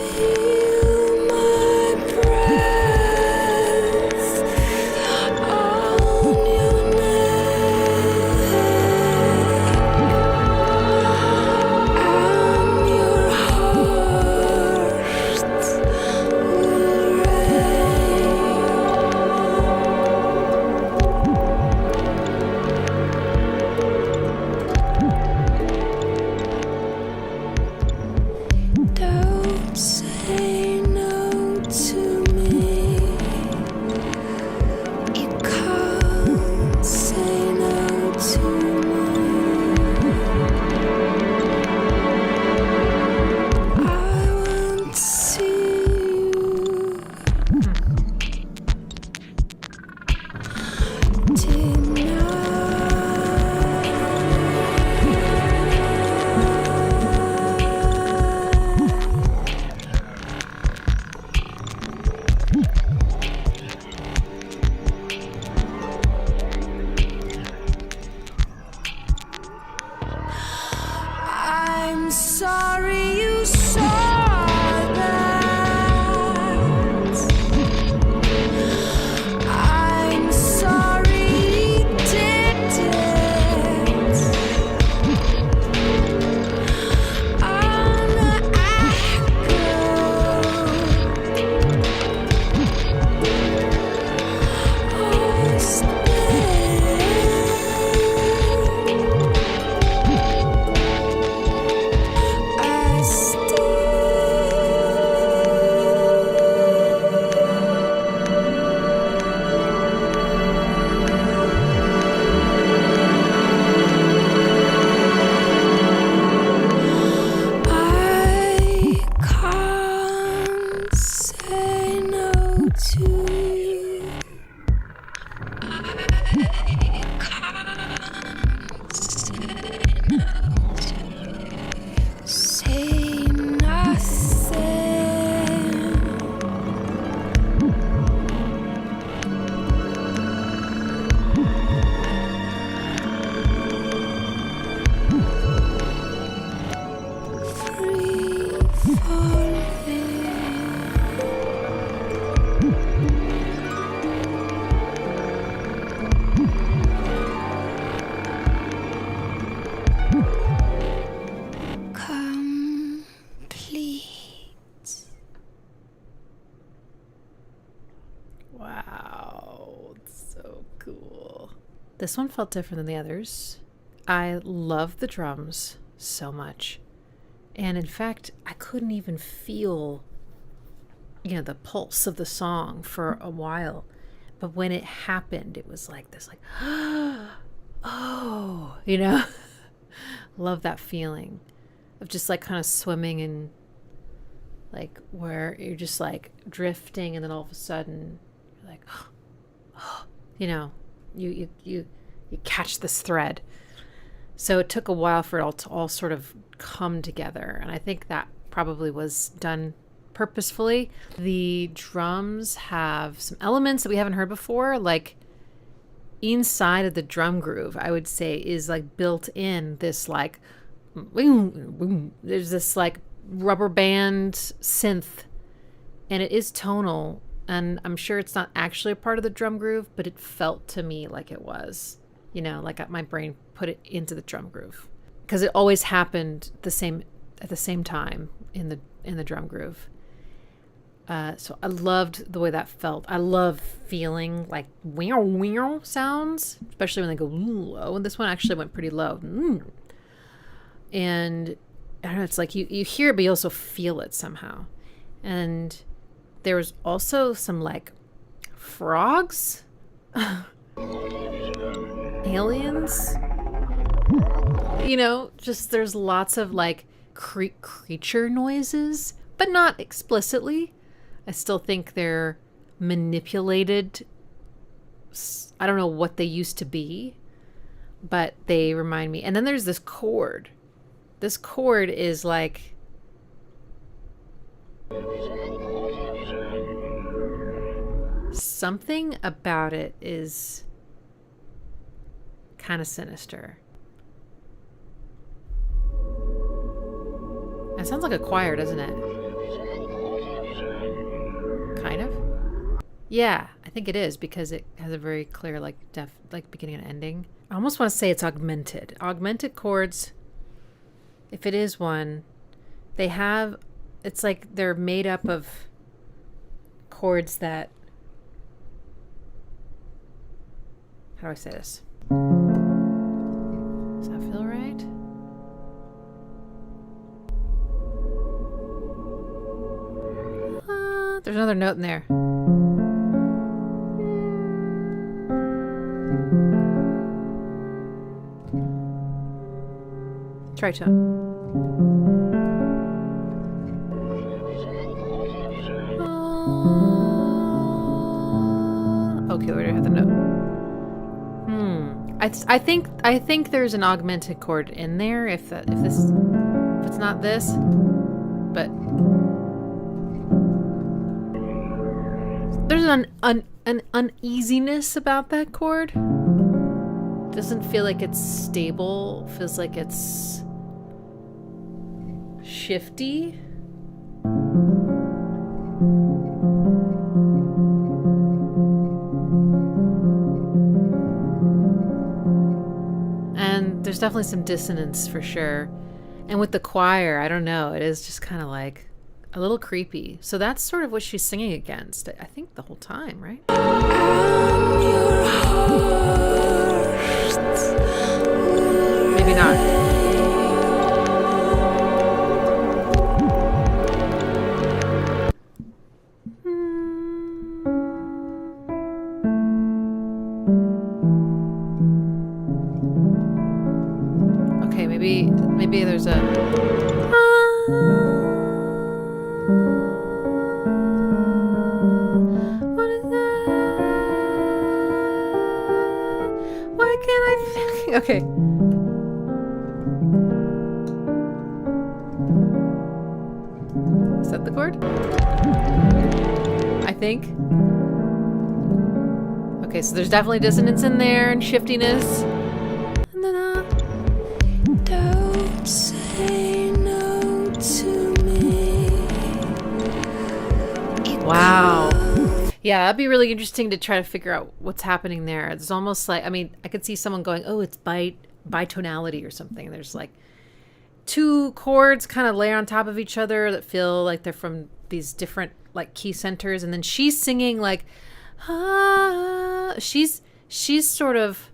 Feel my breath on your neck and your heart will rain. Don't say no to me. You can't say no to me. I want to see you till Wow, it's so cool. This one felt different than the others. I love the drums so much. And in fact, I couldn't even feel, the pulse of the song for a while. But when it happened, it was like this, like, oh, love that feeling of just like kind of swimming in, like, where you're just like drifting, and then all of a sudden you're like, you catch this thread. So it took a while for it all to all sort of come together, and I think that probably was done purposefully. The drums have some elements that we haven't heard before, like inside of the drum groove, I would say, is like built in this like boom, boom. There's this like rubber band synth, and it is tonal, and I'm sure it's not actually a part of the drum groove, but it felt to me like it was, like my brain put it into the drum groove, because it always happened at the same time in the drum groove. So I loved the way that felt. I love feeling like wow wow sounds, especially when they go low. And this one actually went pretty low. And I don't know, it's like you hear it, but you also feel it somehow. And there was also some like frogs, aliens, just there's lots of like creature noises, but not explicitly. I still think they're manipulated. I don't know what they used to be, but they remind me. And then there's this chord. This chord is like something about it is kind of sinister. It sounds like a choir, doesn't it? Kind of. Yeah, I think it is, because it has a very clear like beginning and ending. I almost want to say it's augmented. Augmented chords, if it is one, it's like they're made up of chords that, how do I say this? Does that feel right? There's another note in there. Tritone. Okay, where do I have the note? I think there's an augmented chord in there. If it's not this, but there's an uneasiness about that chord. Doesn't feel like it's stable. Feels like it's shifty. And there's definitely some dissonance for sure. And with the choir, I don't know, it is just kind of like a little creepy. So that's sort of what she's singing against, I think, the whole time, right? Maybe not. Okay, maybe there's a what is that? Why can't I okay. Is that the chord? I think. Okay, so there's definitely dissonance in there and shiftiness. And then don't say no to me. Wow. Yeah, that'd be really interesting to try to figure out what's happening there. It's almost like, I mean, I could see someone going, oh, it's bitonality or something. There's like two chords kind of layer on top of each other that feel like they're from these different like key centers. And then she's singing like She's sort of,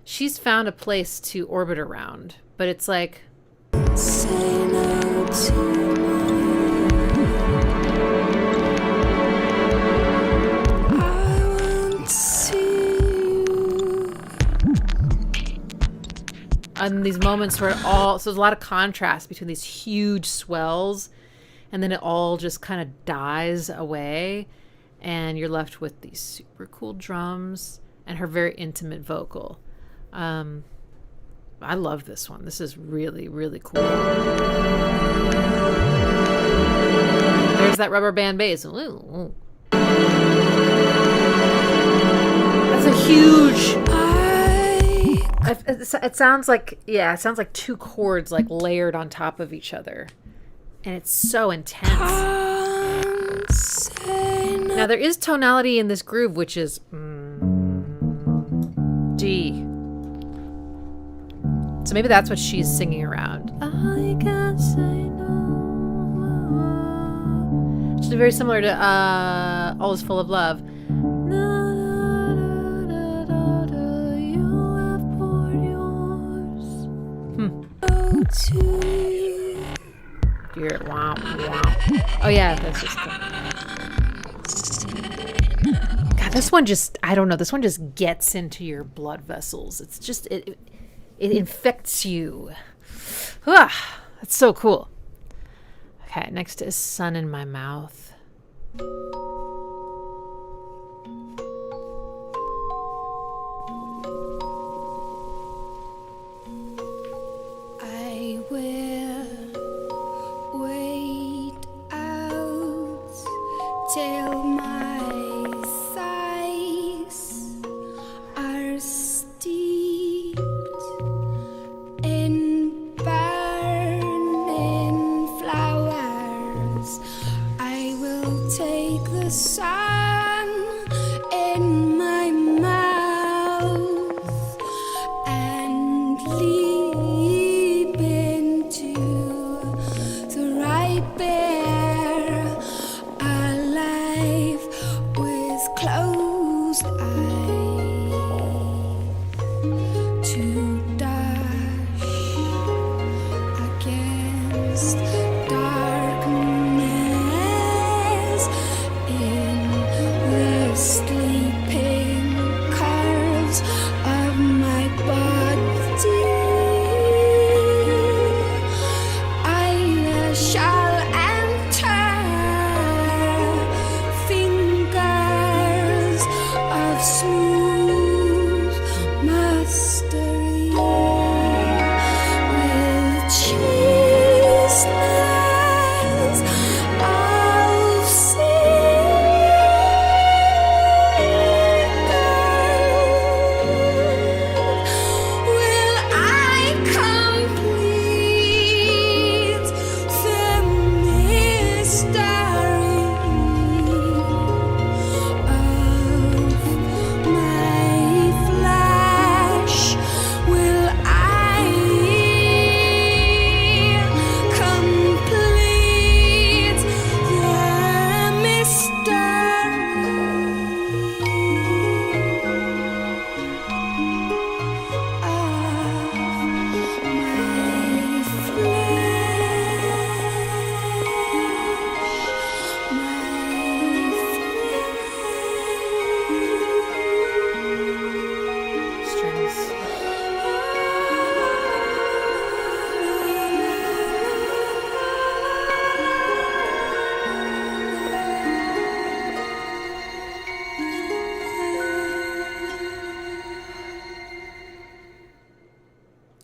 she's found a place to orbit around, but it's like, Say no to I want to see you. and these moments where it all, so there's a lot of contrast between these huge swells and then it all just kind of dies away and you're left with these super cool drums and her very intimate vocal. I love this one. This is really, really cool. There's that rubber band bass. Ooh. That's a huge... It sounds like, yeah, it sounds like two chords like layered on top of each other. And it's so intense. Now there is tonality in this groove, which is G. So maybe that's what she's singing around. I guess I know. Which is very similar to All Is Full of Love. You have poured yours. Hear it. Wow. Oh yeah, that's just cool. God, this one just, I don't know, this one just gets into your blood vessels. It's just, it infects you. That's so cool. Okay, next is Sun in My Mouth. I will wait out till my thighs are steeped in burning flowers. I will take the sun in my mouth and leap into the ripe air, alive with closed eyes, to dash against darkness in the sleeping curves of my body. I shall enter fingers of smooth mastery with chasteness of seekers. Will I complete the mystery of my flesh? Will I complete the mystery Strings.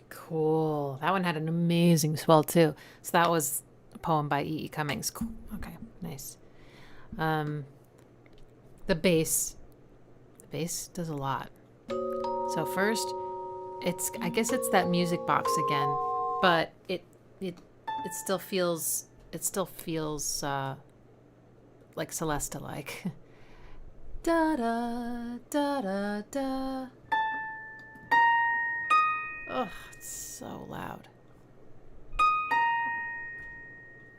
Cool. That one had an amazing swell too. So that was a poem by E. E. Cummings. Cool. Okay, nice. The bass. The bass does a lot. So first, I guess it's that music box again, but it still feels like Celesta like. Da da da da da. Oh, it's so loud.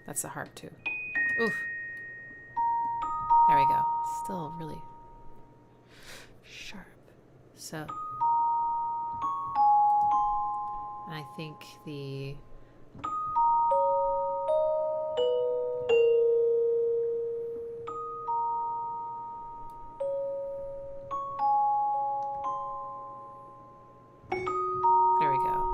That's the harp too. Oof. There we go. Still really sharp. So, and I think the there we go.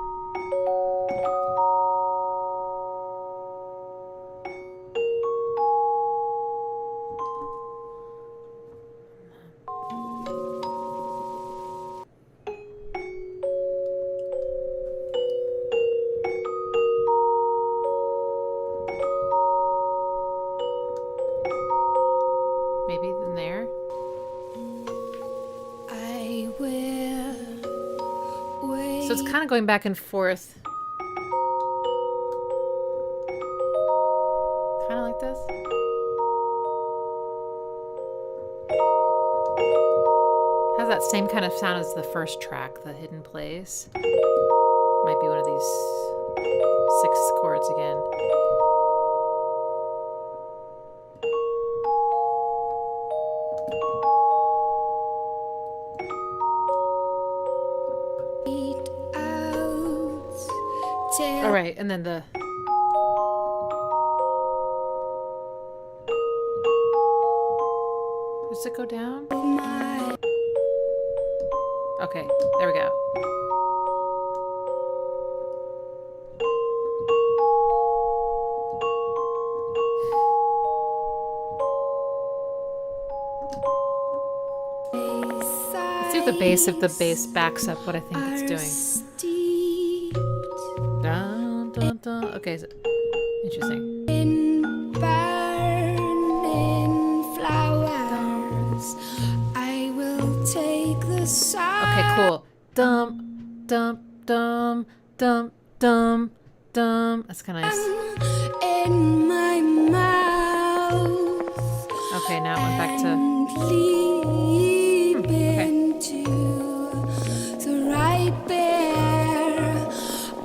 Maybe in there. I will wait. So it's kind of going back and forth. Kind of like this. Has that same kind of sound as the first track, the Hidden Place. Might be one of these 6 chords again. All right, and then the does it go down? Okay, there we go. Let's see if the bass backs up what I think it's doing. Dun, dun, dun. Okay, so, interesting. In burning flowers, I will take the side. Okay, cool. Dum, dum, dum, dum, dum, dum. That's kind of nice. In my mouth. Okay, now it went back to. Okay. Into the right bear,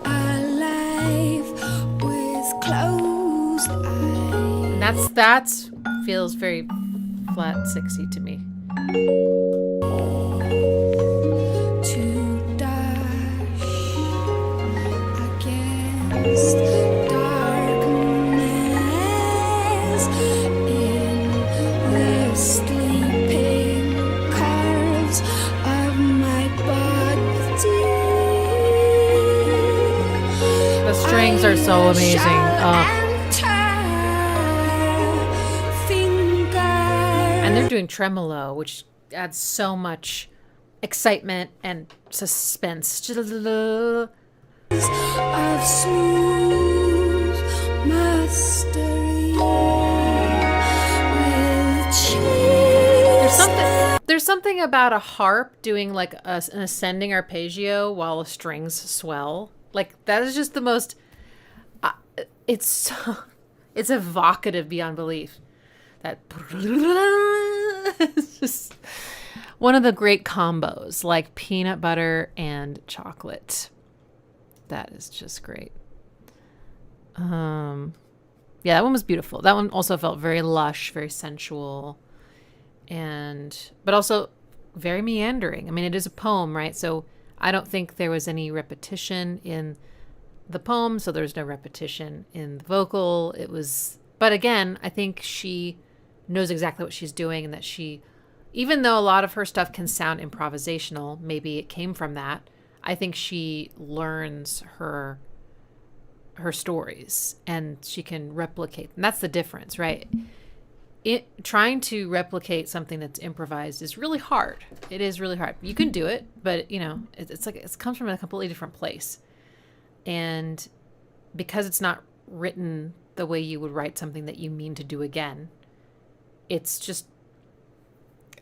alive with closed eyes. And that feels very flat 60 to me. To dash against darkness in the sleeping curves of my body. The strings are so amazing. And they're doing tremolo, which adds so much excitement and suspense. Of smooth mastery with There's something about a harp doing like an ascending arpeggio while the strings swell. Like that is just the most. It's evocative beyond belief. That it's just one of the great combos, like peanut butter and chocolate. That is just great. Yeah, that one was beautiful. That one also felt very lush, very sensual, but also very meandering. I mean, it is a poem, right? So I don't think there was any repetition in the poem, so there's no repetition in the vocal. But again, I think she knows exactly what she's doing, and that even though a lot of her stuff can sound improvisational, maybe it came from that. I think she learns her stories and she can replicate. And that's the difference, right? Trying to replicate something that's improvised is really hard. It is really hard. You can do it, but it's like it comes from a completely different place. And because it's not written the way you would write something that you mean to do again, it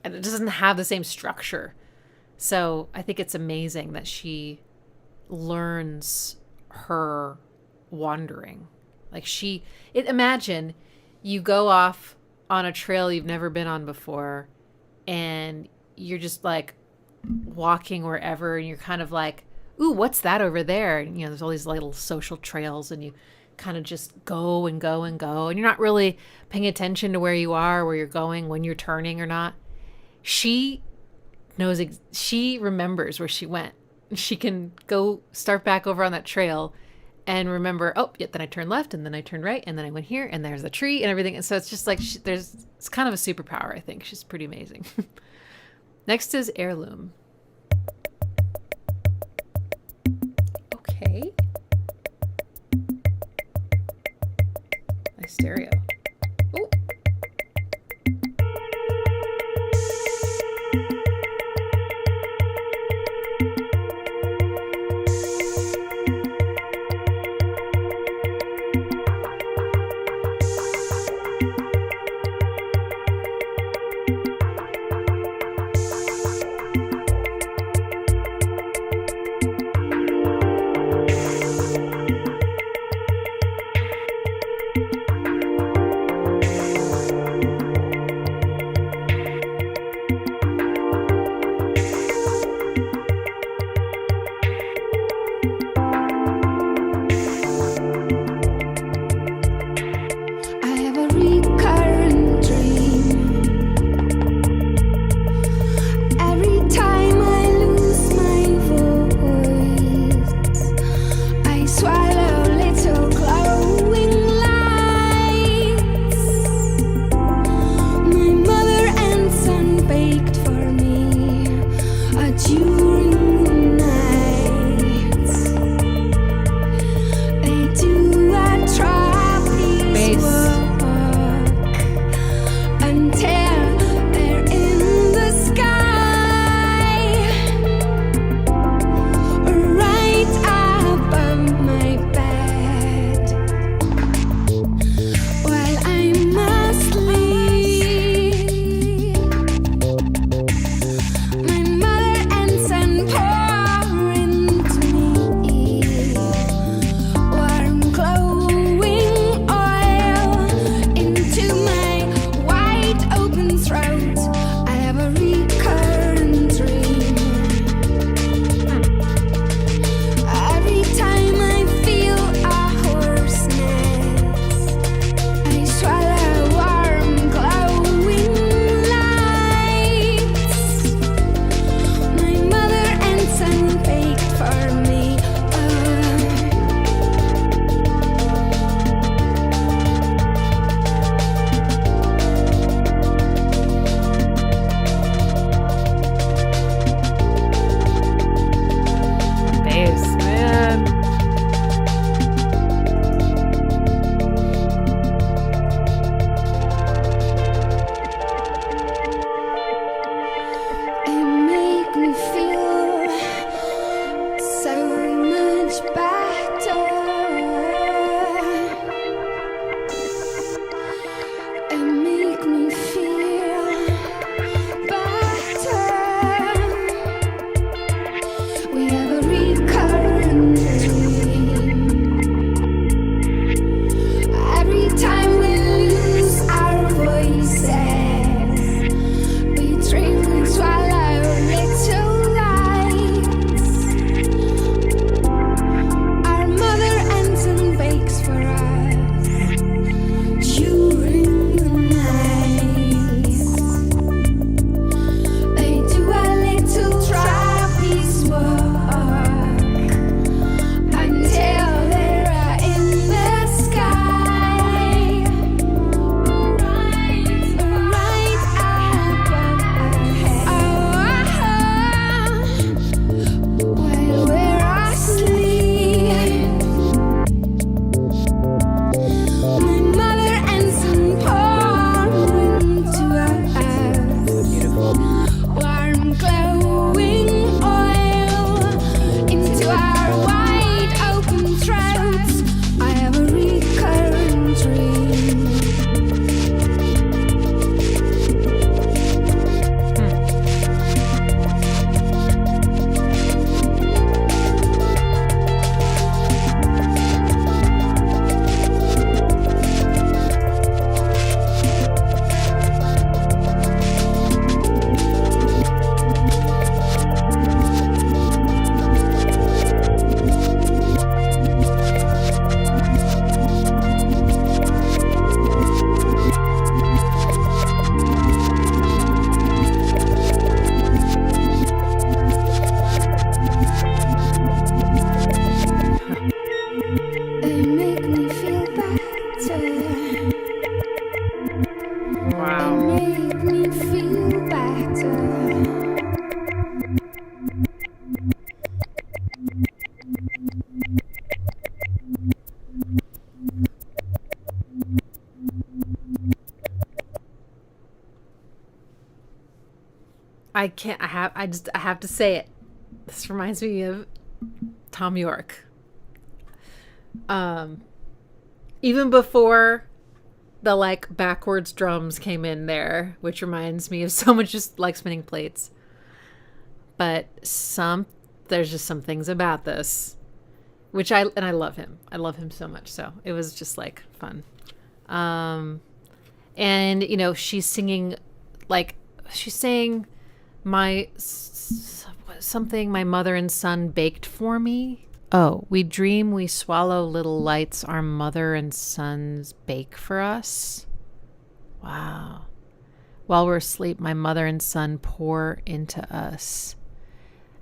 doesn't have the same structure. So I think it's amazing that she learns her wandering. Like imagine you go off on a trail you've never been on before, and you're just like walking wherever, and you're kind of like, ooh, what's that over there? And, there's all these little social trails, and you kind of just go and go and go, and you're not really paying attention to where you are, where you're going, when you're turning or not. She she remembers where she went. She can go start back over on that trail and remember, oh, yeah, then I turned left and then I turned right and then I went here and there's the tree and everything. And so it's just like it's kind of a superpower, I think. She's pretty amazing. Next is Heirloom. Okay. Nice stereo. Ooh. I can't. I have to say it. This reminds me of Tom York. Even before the like backwards drums came in there, which reminds me of so much just like spinning plates. But there's just some things about this, which I love him. I love him so much. So it was just like fun. And you know, she's saying something my mother and son baked for me. Oh, we dream we swallow little lights our mother and sons bake for us. Wow. While we're asleep, my mother and son pour into us.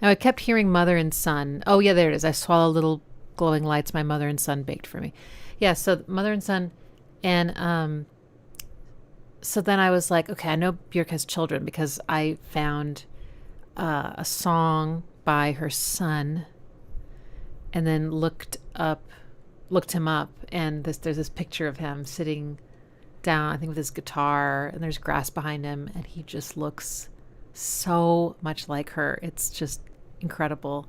Now I kept hearing mother and son. Oh yeah, there it is. I swallow little glowing lights my mother and son baked for me. Yeah, so mother and son. And so then I was like, okay, I know Björk has children because I found a song by her son, and then looked him up, and there's this picture of him sitting down, I think with his guitar, and there's grass behind him, and he just looks so much like her. It's just incredible.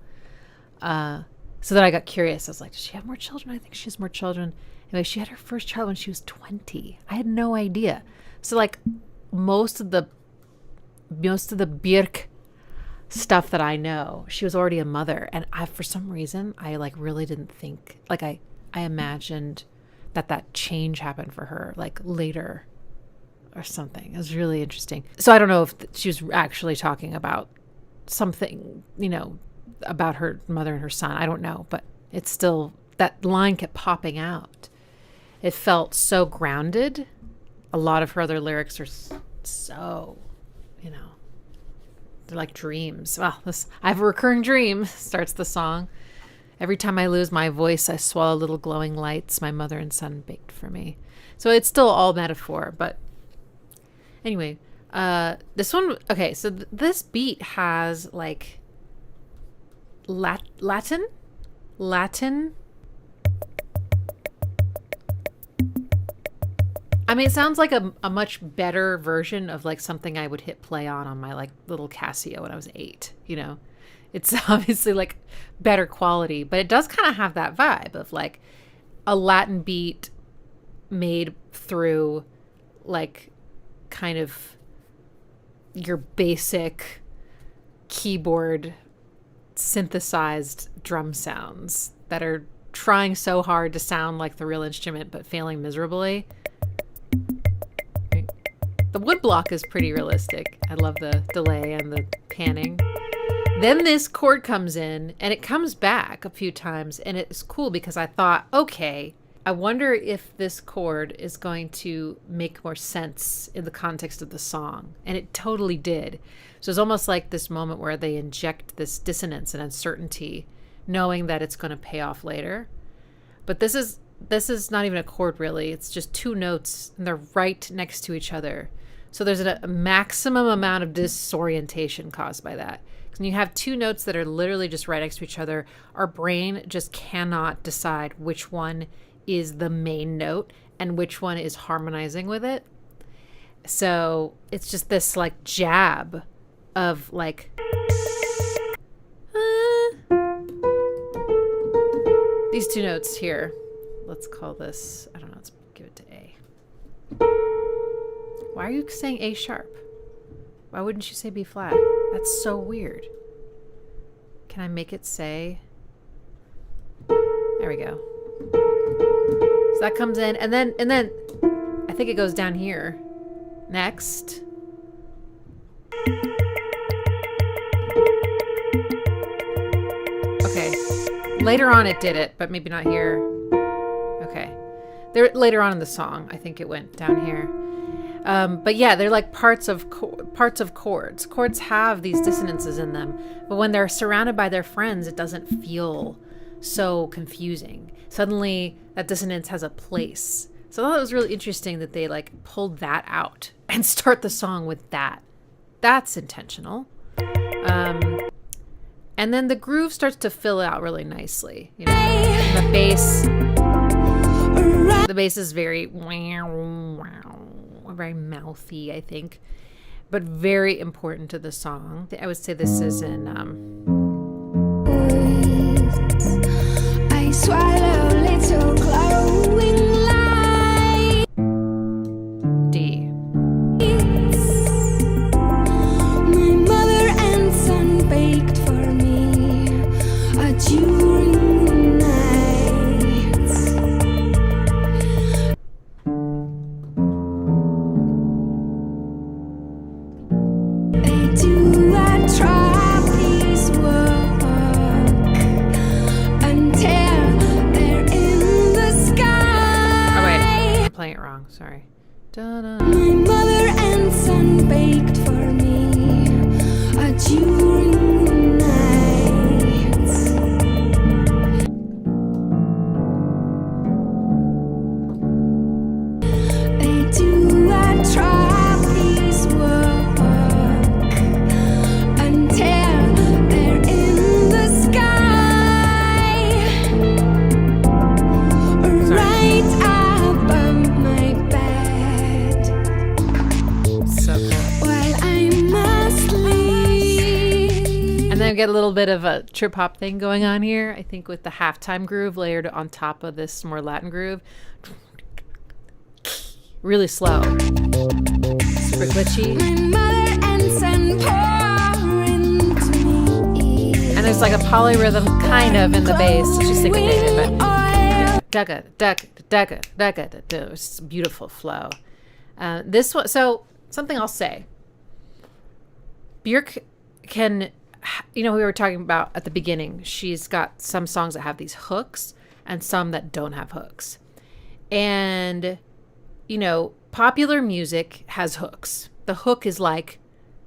So then I got curious. I was like, does she have more children? I think she has more children. Anyway, she had her first child when she was 20. I had no idea. So like most of the Björk stuff that I know, she was already a mother, and for some reason I like really didn't think, like I imagined that change happened for her like later or something. It was really interesting. So I don't know if she was actually talking about something, you know, about her mother and her son. I don't know, but it's still, that line kept popping out. It felt so grounded. A lot of her other lyrics are so, you know, they're like dreams. Well, I have a recurring dream, starts the song. Every time I lose my voice, I swallow little glowing lights my mother and son baked for me. So it's still all metaphor, but anyway, this one, okay, so this beat has like Latin. I mean, it sounds like a much better version of like something I would hit play on my like little Casio when I was 8, you know. It's obviously like better quality, but it does kind of have that vibe of like a Latin beat made through like kind of your basic keyboard synthesized drum sounds that are trying so hard to sound like the real instrument but failing miserably. The wood block is pretty realistic. I love the delay and the panning. Then this chord comes in, and it comes back a few times, and it's cool because I thought, okay, I wonder if this chord is going to make more sense in the context of the song. And it totally did. So it's almost like this moment where they inject this dissonance and uncertainty, knowing that it's going to pay off later. But this is not even a chord, really. It's just two notes, and they're right next to each other. So there's a maximum amount of disorientation caused by that. When you have two notes that are literally just right next to each other, our brain just cannot decide which one is the main note and which one is harmonizing with it. So it's just this like jab of like these two notes here. Let's call this, I don't know, let's give it to A. Why are you saying A sharp? Why wouldn't you say B flat? That's so weird. Can I make it say? There we go. So that comes in, and then I think it goes down here. Next. Okay. Later on it did it, but maybe not here. Okay. Later on in the song, I think it went down here. But yeah, they're like parts of chords. Chords have these dissonances in them, but when they're surrounded by their friends, it doesn't feel so confusing. Suddenly, that dissonance has a place. So I thought it was really interesting that they like pulled that out and start the song with that. That's intentional. And then the groove starts to fill out really nicely. You know, and the bass is very mouthy, I think. but very important to the song. I would say this is in I swallow little glowing light. D. My mother and son baked for me during the night. They do a trapeze work until they're in the sky. Oh wait, I'm playing it wrong. Sorry. Da-da. My mother and son baked for me during the night. They do a trapeze work until they're in the sky, right above my bed. So cool. While I'm asleep. And then we get a little bit of a trip hop thing going on here, I think, with the halftime groove layered on top of this more Latin groove. Really slow. Super glitchy. My mother and son pour into me. And there's like a polyrhythm kind of in the bass. It's just syncopated, but Oil. dugga, dugga, dugga, dugga, dugga. It's a beautiful flow. This one, so something I'll say. Björk can, we were talking about at the beginning, she's got some songs that have these hooks and some that don't have hooks. And, popular music has hooks. The hook is like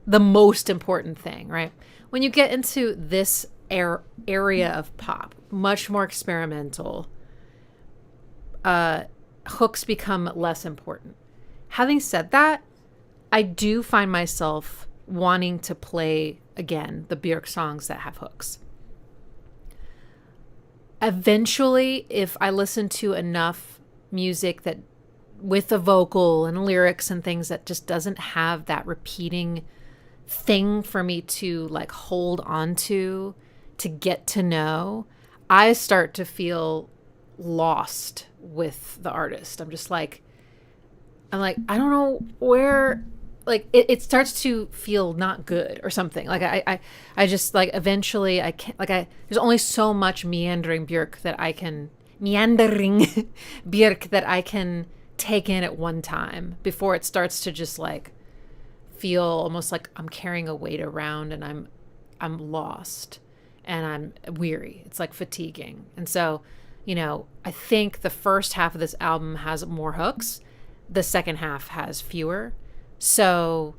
the most important thing, right? When you get into this area of pop, much more experimental, hooks become less important. Having said that, I do find myself wanting to play again the Björk songs that have hooks. Eventually, if I listen to enough music that with a vocal and lyrics and things that just doesn't have that repeating thing for me to like hold on to get to know, I start to feel lost with the artist. I'm like, I don't know where, like it starts to feel not good or something. Like I just like eventually I can't, there's only so much meandering Björk that I can take in at one time before it starts to just like feel almost like I'm carrying a weight around and I'm lost and I'm weary. It's like fatiguing. And so, I think the first half of this album has more hooks. The second half has fewer. So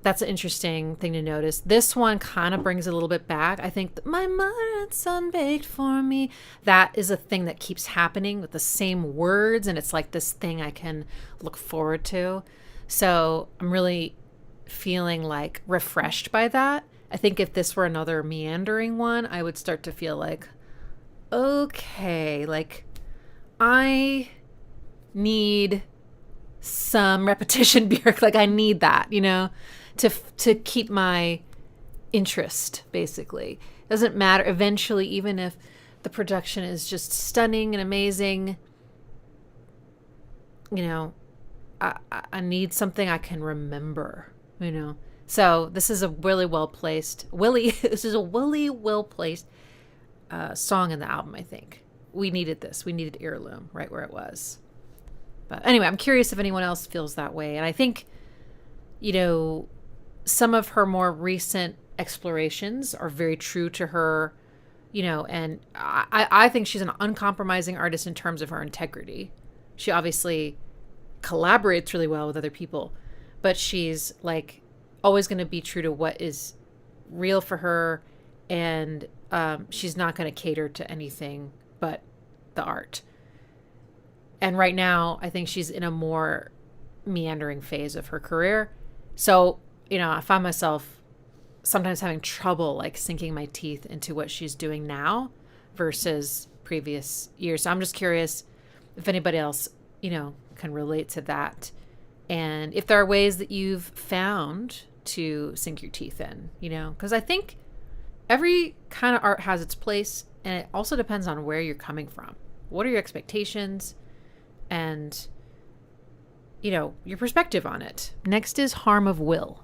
that's an interesting thing to notice. This one kind of brings a little bit back. I think my mother and son baked for me. That is a thing that keeps happening with the same words. And it's like this thing I can look forward to. So I'm really feeling like refreshed by that. I think if this were another meandering one, I would start to feel like, okay, like I need some repetition, Björk. Like I need that, to keep my interest, basically. Doesn't matter. Eventually, even if the production is just stunning and amazing, I need something I can remember, So this is a really well-placed, song in the album, I think. We needed this. We needed Heirloom right where it was. But anyway, I'm curious if anyone else feels that way. And I think, some of her more recent explorations are very true to her, and I think she's an uncompromising artist in terms of her integrity. She obviously collaborates really well with other people, but she's like always going to be true to what is real for her. And she's not going to cater to anything but the art. And right now, I think she's in a more meandering phase of her career. So, I find myself sometimes having trouble like sinking my teeth into what she's doing now versus previous years. So I'm just curious if anybody else, can relate to that And if there are ways that you've found to sink your teeth in, because I think every kind of art has its place, and it also depends on where you're coming from. What are your expectations and, your perspective on it? Next is Harm of Will.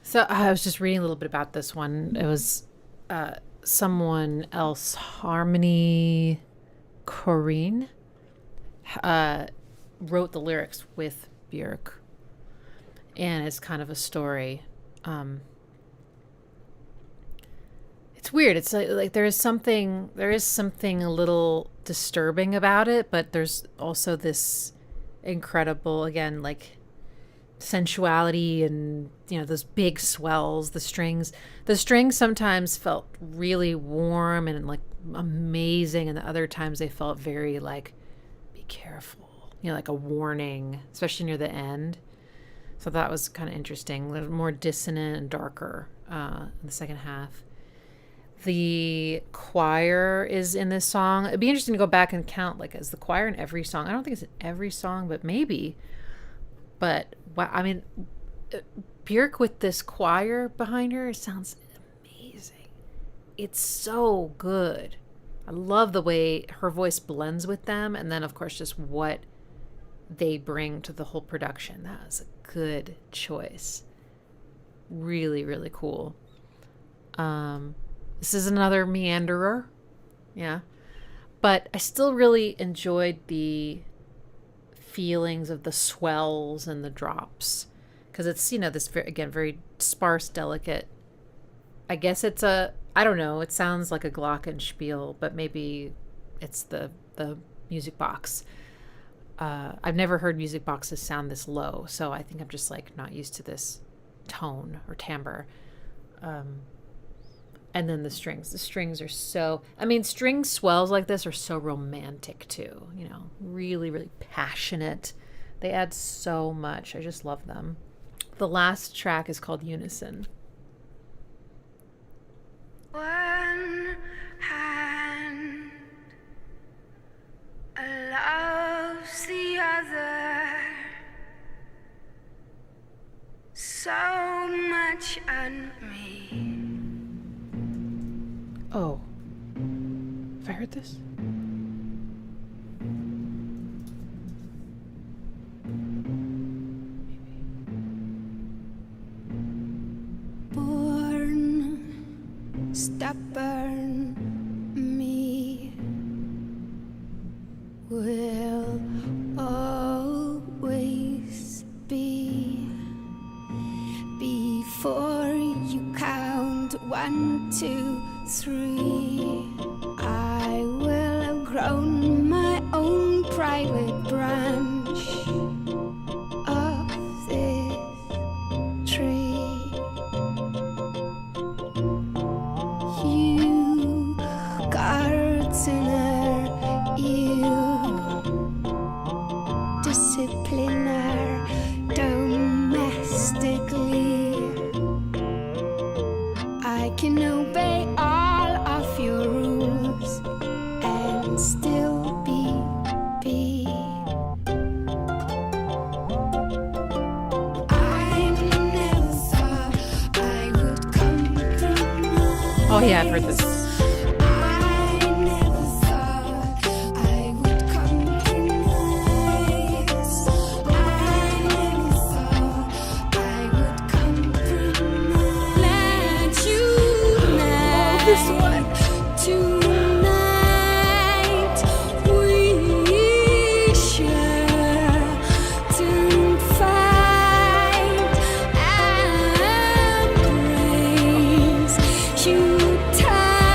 So I was just reading a little bit about this one. It was someone else, Harmony Korine, wrote the lyrics with Björk, and it's kind of a story. It's weird. It's like there is something a little disturbing about it, but there's also this incredible, again, like sensuality, and those big swells. The strings sometimes felt really warm and like amazing, and the other times they felt very like, be careful, like a warning, especially near the end. So that was kind of interesting, more dissonant and darker in the second half. The choir is in this song. It'd be interesting to go back and count, like, is the choir in every song? I don't think it's in every song, but maybe. But I mean, Björk with this choir behind her sounds amazing. It's so good. I love the way her voice blends with them, and then of course just what they bring to the whole production. That was a good choice. Really, really cool. This is another meanderer. Yeah. But I still really enjoyed the feelings of the swells and the drops, because it's, this, again, very sparse, delicate. I guess it's I don't know, it sounds like a glockenspiel, but maybe it's the music box. I've never heard music boxes sound this low, so I think I'm just like not used to this tone or timbre. And then the strings are so, string swells like this are so romantic too, really, really passionate. They add so much. I just love them. The last track is called Unison. One hand loves the other so much on me. Oh, have I heard this? Born stubborn me will always be. Before you count 1, 2, 3, I will have grown my own private branch of this tree. You gardener, you discipliner, domestically, I can obey all of your rules and still be. I never thought I would come from. Oh yeah, I've heard this. I never thought I would compromise. I never thought I would compromise. Let you know this one tonight. We share to fight and praise you. Time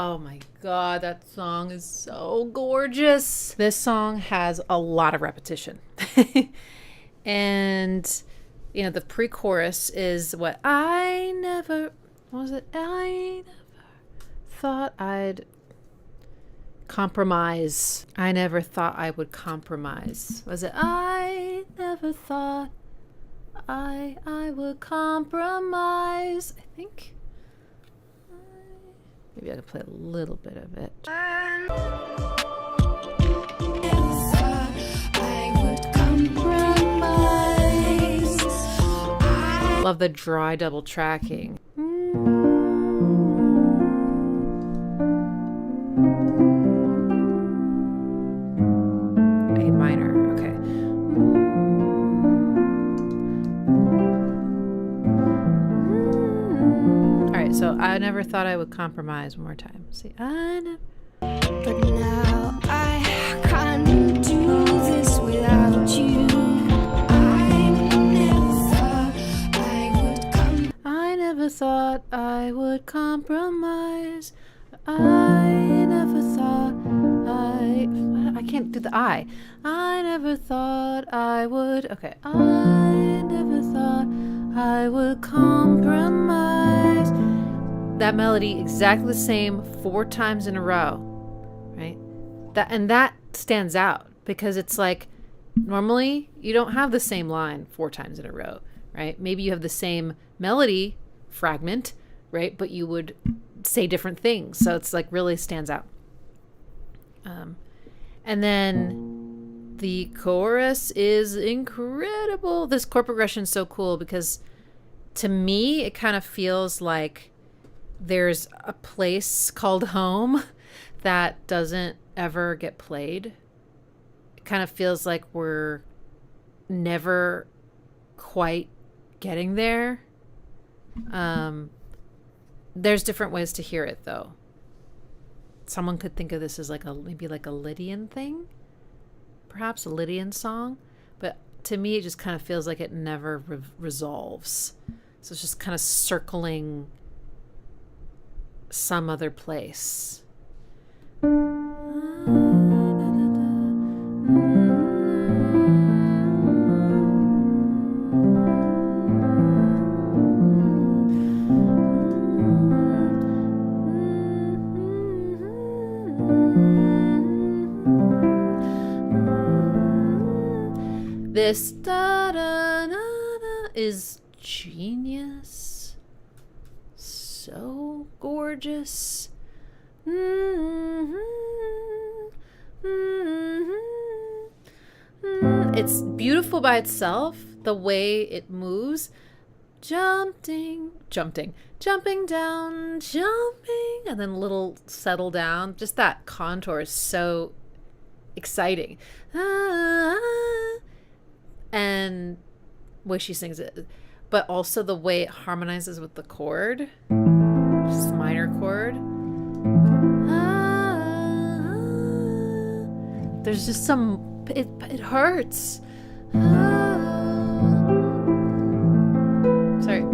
Oh my God, that song is so gorgeous. This song has a lot of repetition. And, you know, the pre-chorus is what was it? I never thought I'd compromise. I never thought I would compromise. Was it? I never thought I would compromise. I think. Maybe I could play a little bit of it. Love the dry double tracking. A minor, okay. All right, so I never thought I would compromise. One more time. See, I never. But now I can't do this without you. I never thought I would compromise. I never thought I can't do the I. I never thought I would. Okay. I never thought I would compromise. That melody exactly the same 4 times in a row, right? That stands out because it's like normally you don't have the same line 4 times in a row, right? Maybe you have the same melody fragment, right? But you would say different things. So it's like really stands out. And then the chorus is incredible. This chord progression is so cool because to me, it kind of feels like there's a place called home that doesn't ever get played. It kind of feels like we're never quite getting there. There's different ways to hear it though. Someone could think of this as like maybe like a Lydian thing, perhaps a Lydian song, but to me it just kind of feels like it never resolves. So it's just kind of circling some other place. This is genius. So gorgeous. It's beautiful by itself, the way it moves. Jumping down, and then little settle down. Just that contour is so exciting. And way she sings it, but also the way it harmonizes with the chord, just minor chord. There's just some, it hurts. Sorry.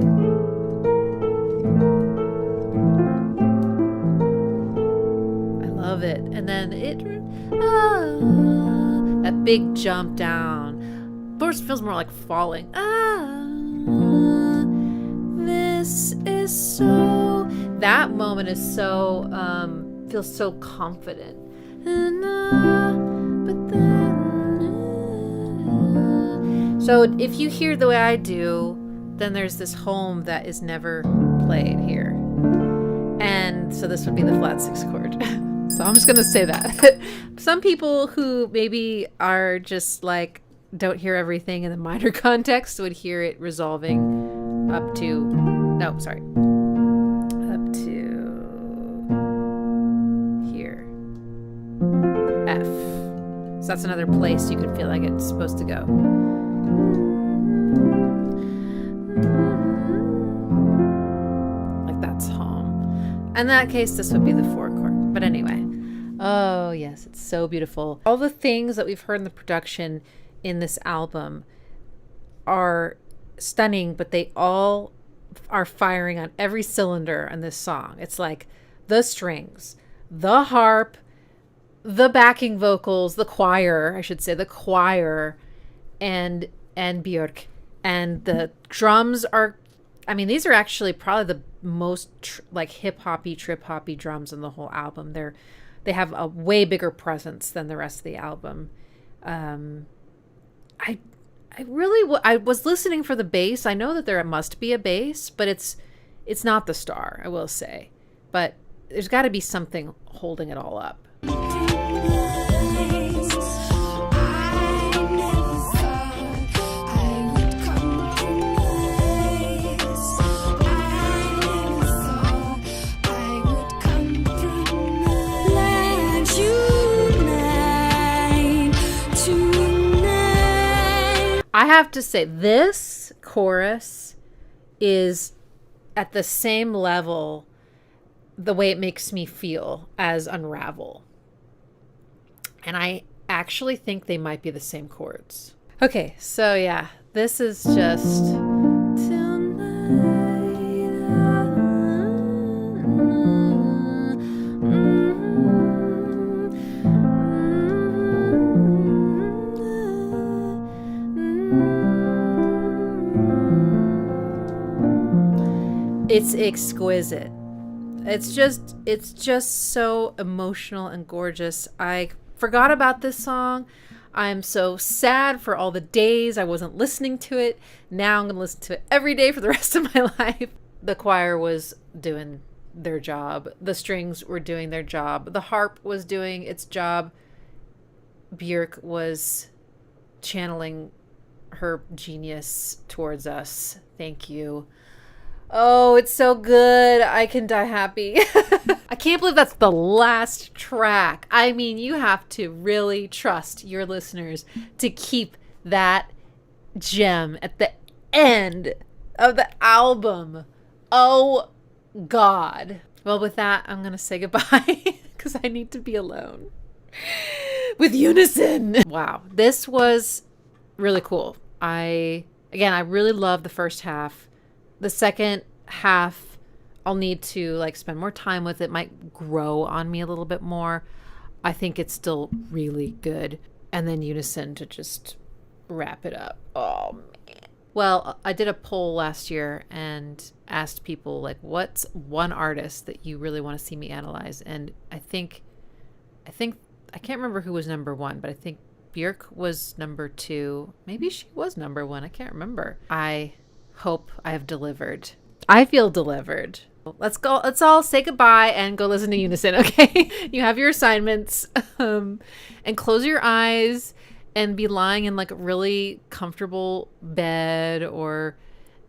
I love it. And then that big jump down. First feels more like falling. This is so. That moment is so. Feels so confident. But then. So if you hear the way I do, then there's this home that is never played here, and so this would be the flat 6 chord. So I'm just gonna say that. Some people who maybe are just like. Don't hear everything in the minor context would hear it resolving up to here, F. So that's another place you could feel like it's supposed to go. Like that's home. In that case, this would be the 4 chord. But anyway, oh yes, it's so beautiful. All the things that we've heard in the production in this album are stunning, but they all are firing on every cylinder in this song. It's like the strings, the harp, the backing vocals, the choir, I should say, the choir, and Björk. And the drums are, I mean, these are actually probably the most like hip hoppy, trip hoppy drums in the whole album. They have a way bigger presence than the rest of the album. I was listening for the bass. I know that there must be a bass, but it's not the star, I will say. But there's got to be something holding it all up. I have to say, this chorus is at the same level, the way it makes me feel, as Unravel. And I actually think they might be the same chords. Okay, so yeah, this is just... It's exquisite. It's just so emotional and gorgeous. I forgot about this song. I'm so sad for all the days I wasn't listening to it. Now I'm going to listen to it every day for the rest of my life. The choir was doing their job. The strings were doing their job. The harp was doing its job. Björk was channeling her genius towards us. Thank you. Oh, it's so good. I can die happy. I can't believe that's the last track. I mean, you have to really trust your listeners to keep that gem at the end of the album. Oh, God. Well, with that, I'm going to say goodbye because I need to be alone with Unison. Wow. This was really cool. I really love the first half. The second half, I'll need to like spend more time with. It might grow on me a little bit more. I think it's still really good. And then Unison to just wrap it up. Oh, man. Well, I did a poll last year and asked people like, what's one artist that you really want to see me analyze? And I think I can't remember who was number one, but I think Björk was number two. Maybe she was number one. I can't remember. I hope I have delivered. I feel delivered. Let's go. Let's all say goodbye and go listen to Unison, okay? You have your assignments, and close your eyes and be lying in like a really comfortable bed or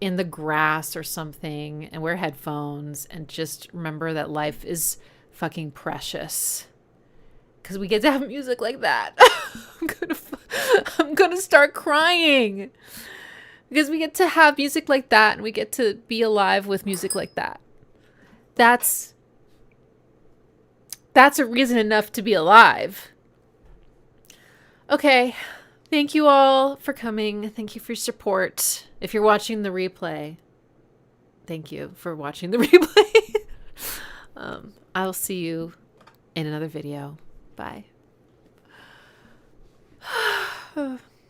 in the grass or something and wear headphones and just remember that life is fucking precious. Because we get to have music like that. I'm gonna start crying. Because we get to have music like that and we get to be alive with music like that. That's a reason enough to be alive. Okay. Thank you all for coming. Thank you for your support. If you're watching the replay, thank you for watching the replay. I'll see you in another video. Bye.